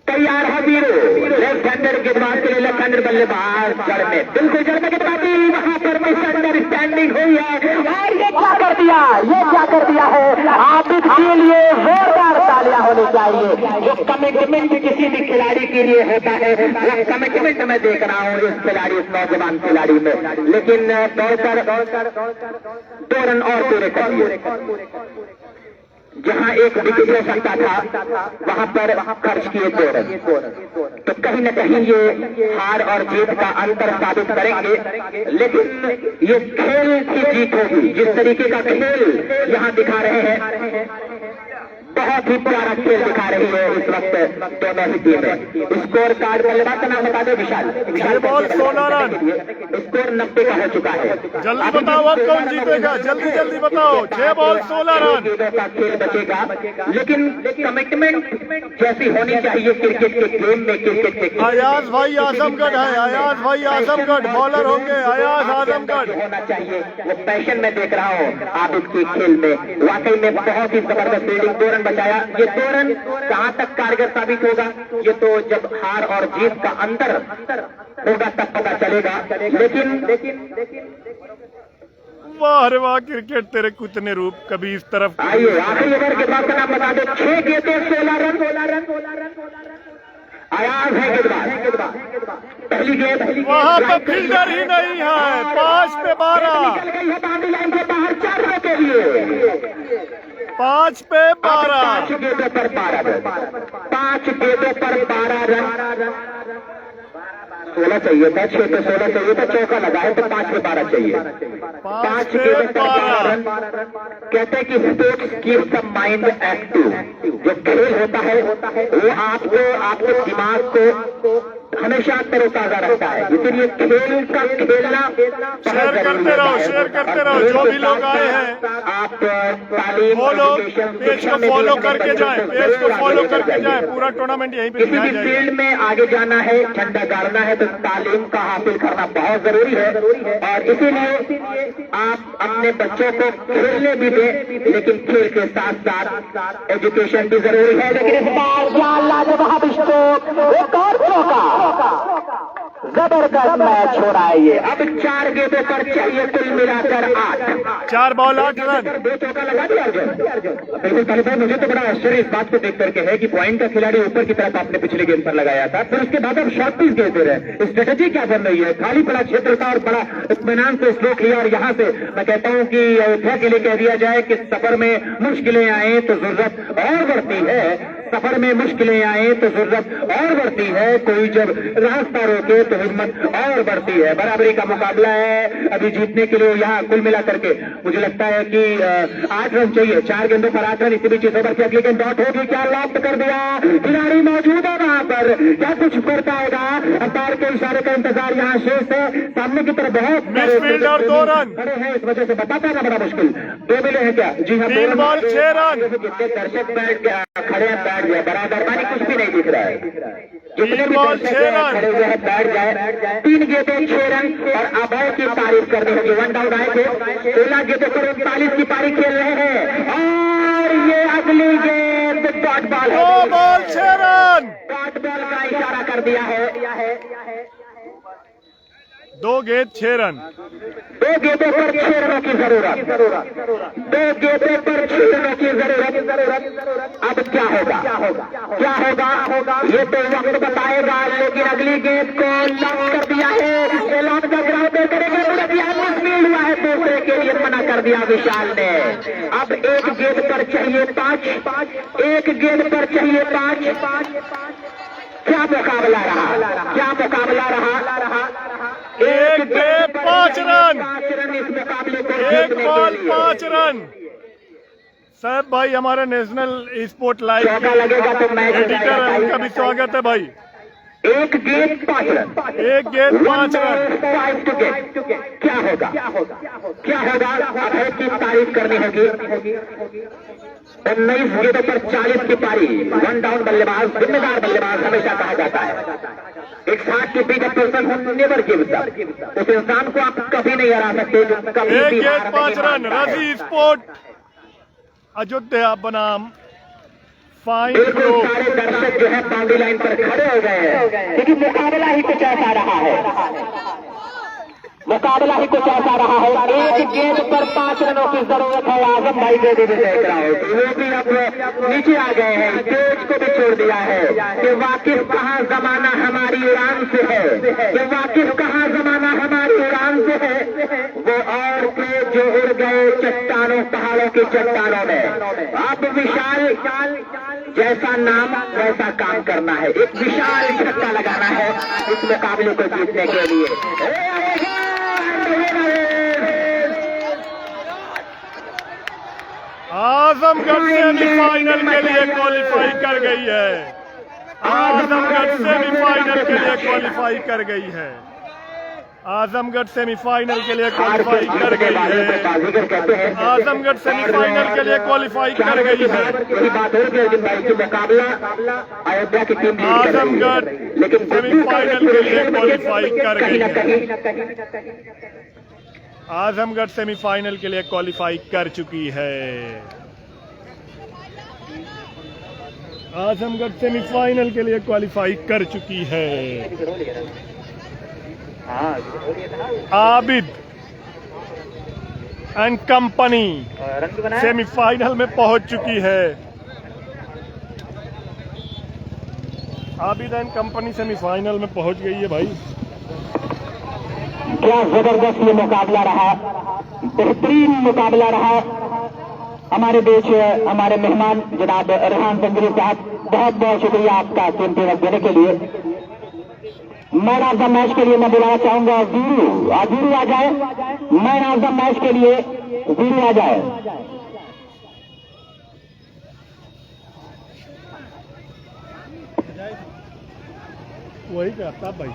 तैयार है वीरू, लेफ्ट हैंडर गेंदबाज के लिए लेफ्ट हैंडर बल्लेबाज जड़ में, बिल्कुल जड़ में गेंदबाजी, वहां पर मिसअंडरस्टैंडिंग हुई है और ये क्या कर दिया, ये क्या कर दिया है। आप इसके लिए जोरदार तालियां होनी चाहिए। जो कमिटमेंट किसी भी खिलाड़ी के लिए होता है वो कमिटमेंट मैं देख रहा हूँ इस खिलाड़ी, इस नौजवान खिलाड़ी में। लेकिन दौड़कर 2 रन और पूरे कर दिए। जहां एक विकेट हो सकता था वहां पर खर्च किए 2 रन। तो कहीं न कहीं ये हार और जीत का अंतर साबित करेंगे। लेकिन ये खेल की जीत होगी। जिस तरीके का खेल यहाँ दिखा रहे हैं, बहुत ही प्यारा खेल दिखा रही है इस वक्त दोनों ही टीमें। स्कोर कार्ड बल्लेबाज का नाम बता दे विशाल। विशाल बॉल 16 रन, स्कोर 90 का हो चुका है। जल्दी बताओ अब कौन जीतेगा, जल्दी जल्दी बताओ। 6 बॉल 16 रन का खेल बचेगा, लेकिन कमिटमेंट जैसी होनी चाहिए क्रिकेट के गेम में। क्रिकेट के अयाज भाई आजमगढ़ है, अयाज भाई आजमगढ़ बॉलर होंगे, अयाज आजमगढ़ होना चाहिए। वो पैशन में देख रहा हूँ आप इसके खेल में। वाकई में बहुत ही जबरदस्त फील्डिंग, 2 रन बचाया। ये 2 रन कहां तक कारगर साबित होगा ये तो जब हार और जीत का अंतर होगा तब पता चलेगा। लेकिन वाह रे वाह, क्रिकेट तेरे कितने रूप, कभी इस तरफ। आइए आखिरी ओवर के बाद नाम बता दो। 6 गेंदों 16 रन। अयाज है गेंदबाज। पहली गेंद वहाँ पे फील्डर ही नहीं है। 5 पे 12 निकल गई है बाउंड्री लाइन के बाहर 4 रनों के लिए। 5 पे 12 5 गेंदों पर 12 रन। 5 गेंदों पर 12 रन। 16 चाहिए था, 6 पे 16 चाहिए था, चौका लगा है तो 5 पे 12 चाहिए। 5 गेंदों पर 12 रन। कहते हैं कि sports keeps the mind active. जो खेल होता है वो आपके दिमाग को हमेशा तरोताजा रखता है। इसीलिए खेल का खेलना शेयर करते रहो। जो भी लोग आए हैं आप तालीम वो लोग पेज को फॉलो करके जाएं, पेज को फॉलो करके जाएं। पूरा टूर्नामेंट यहीं पे किसी दिखाया भी जाएगा। फील्ड में आगे जाना है, झंडा गाड़ना है तो तालीम का हासिल करना बहुत जरूरी है। और इसीलिए आप अपने बच्चों को खेलने भी दें, लेकिन खेल के साथ साथ एजुकेशन भी जरूरी है। लेकिन इस बार लाजवाब स्ट्रोक, एक और चौका, जबरदस्त मैच हो रहा है ये। अब 4 गेंदों पर चाहिए कुल मिलाकर 8। 4 बॉल 8 रन। 2 चौका लगा दिया बिल्कुल तालिब भाई। मुझे तो बड़ा आश्चर्य इस बात को देख करके है कि पॉइंट का खिलाड़ी ऊपर की तरफ आपने पिछले गेंद पर लगाया था, फिर उसके बाद अब शॉर्ट पिच गेंद दे रहे। स्ट्रेटेजी क्या बन रही है? खाली पड़ा क्षेत्र था और बड़ा इत्मीनान से स्ट्रोक लिया। और यहाँ से मैं कहता हूँ कि अयोध्या के लिए कह दिया जाए कि सफर में मुश्किलें आए तो जरूरत और बढ़ती है। सफर में मुश्किलें आए तो जरूरत और बढ़ती है। कोई जब रास्ता रोके तो हिम्मत और बढ़ती है। बराबरी का मुकाबला है अभी जीतने के लिए। यहाँ कुल मिला करके मुझे लगता है कि 8 रन चाहिए। 4 गेंदों पर 8 रन। इसी बीच इस ओवर की अगली गेंद डॉट होगी। क्या लॉफ्ट कर दिया, खिलाड़ी मौजूद है वहां पर, क्या कुछ करता होगा? अंपायर के इशारे का इंतजार यहाँ शेष है। सामने की तरफ बहुत मिडफील्डर 2 रन खड़े हैं, इस वजह से बता पाना बड़ा मुश्किल। 2 मिले हैं क्या? जी हाँ, 3 बॉल 6 रन। जितने दर्शक बैठ खड़े हैं बैठ गया, बराबर मानी कुछ भी नहीं दिख रहा है। जितने भी बॉल दर्शक 6 रन। खड़े हुए हैं बैठ जाए। 3 गेंदें 6 रन और अभय की तारीफ करनी होगी। 1 डाउन आए थे। 16 गेंदों पर 39 की पारी खेल रहे हैं और ये अगली गेंद डॉट बॉल है। 2 बॉल 6 रन। डॉट बॉल का इशारा कर दिया है। 2 गेंद 6 रन। 2 गेंदों पर 6 रनों की जरूरत। 2 गेंदों पर 6 रनों की जरूरत। अब क्या होगा ये तो वक्त बताएगा। लेकिन अगली गेंद को लॉक कर दिया है। लॉक का ग्राउंड करेंगे। मिसफील्ड हुआ है, दूसरे के लिए मना कर दिया विशाल ने। अब 1 गेंद पर चाहिए 5। 1 गेंद पर चाहिए 5। क्या मुकाबला रहा। 1 पे 5 रन। 5 रन इस मुकाबले को 1 बॉल 5 रन। साहब भाई हमारे नेशनल स्पोर्ट लाइव चौका लगेगा तो मैच हो एडिटर है, जाएगा। उनका भी स्वागत है भाई। एक गेंद 5 रन, एक गेंद 5 रन। 5 विकेट। क्या होगा क्या होगा? अभय की तारीफ करनी होगी। 19 गेंदों पर 40 की पारी। 1 डाउन बल्लेबाज, जिम्मेदार बल्लेबाज हमेशा कहा जाता है। एक 60 के beach person never gives up. उस इंसान को आप कभी नहीं हरा सकते जो कभी एक भी गेंद हारने 5 की रन। मानता है। रजी स्पोर्ट अयोध्या बनाम फाइन बिल्कुल ग्रुप। सारे दर्शक जो है बाउंड्री लाइन पर खड़े हो गए हैं, क्योंकि मुकाबला ही कुछ ऐसा रहा है। मुकाबला ही कुछ ऐसा रहा है। एक गेंद पर 5 रनों की जरूरत है। आजम भाई को भी देख रहा हो तो वो भी अब नीचे आ गए हैं। स्टेज को भी छोड़ दिया है कि वाकिफ कहाँ जमाना हमारी उड़ान से है, कि वाकिफ कहाँ जमाना हमारी उड़ान से है। वो और थे जो उड़ गए चट्टानों, पहाड़ों की चट्टानों में। अब विशाल जैसा नाम वैसा काम करना है। एक विशाल छक्का लगाना है इस मुकाबले को जीतने के लिए। आजमगढ़ सेमीफाइनल के लिए क्वालिफाई कर गई है। आजमगढ़ सेमीफाइनल के लिए क्वालिफाई कर गई है। आजमगढ़ सेमीफाइनल के लिए क्वालिफाई कर गई है। आजमगढ़ सेमीफाइनल के लिए क्वालिफाई कर गई है। यही बात हो गई भाई कि मुकाबला अयोध्या की टीम आजमगढ़ लेकिन सेमीफाइनल के लिए क्वालिफाई कर गई है। आजमगढ़ सेमीफाइनल के लिए क्वालिफाई कर चुकी है। आजमगढ़ सेमीफाइनल के लिए क्वालिफाई कर चुकी है। आबिद एंड कंपनी सेमीफाइनल में पहुंच चुकी है। आबिद एंड कंपनी सेमीफाइनल में पहुंच गई है भाई। क्या जबरदस्त ये मुकाबला रहा, बेहतरीन मुकाबला रहा। हमारे देश हमारे मेहमान जनाब रेहान तंजरी साहब, बहुत बहुत शुक्रिया आपका कीमती वक्त देने के लिए। मैन ऑफ द मैच के लिए मैं बुलाना चाहूंगा वीरू। वीरू आ जाए। मैन ऑफ द मैच के लिए वीरू आ जाए। वही करता भाई।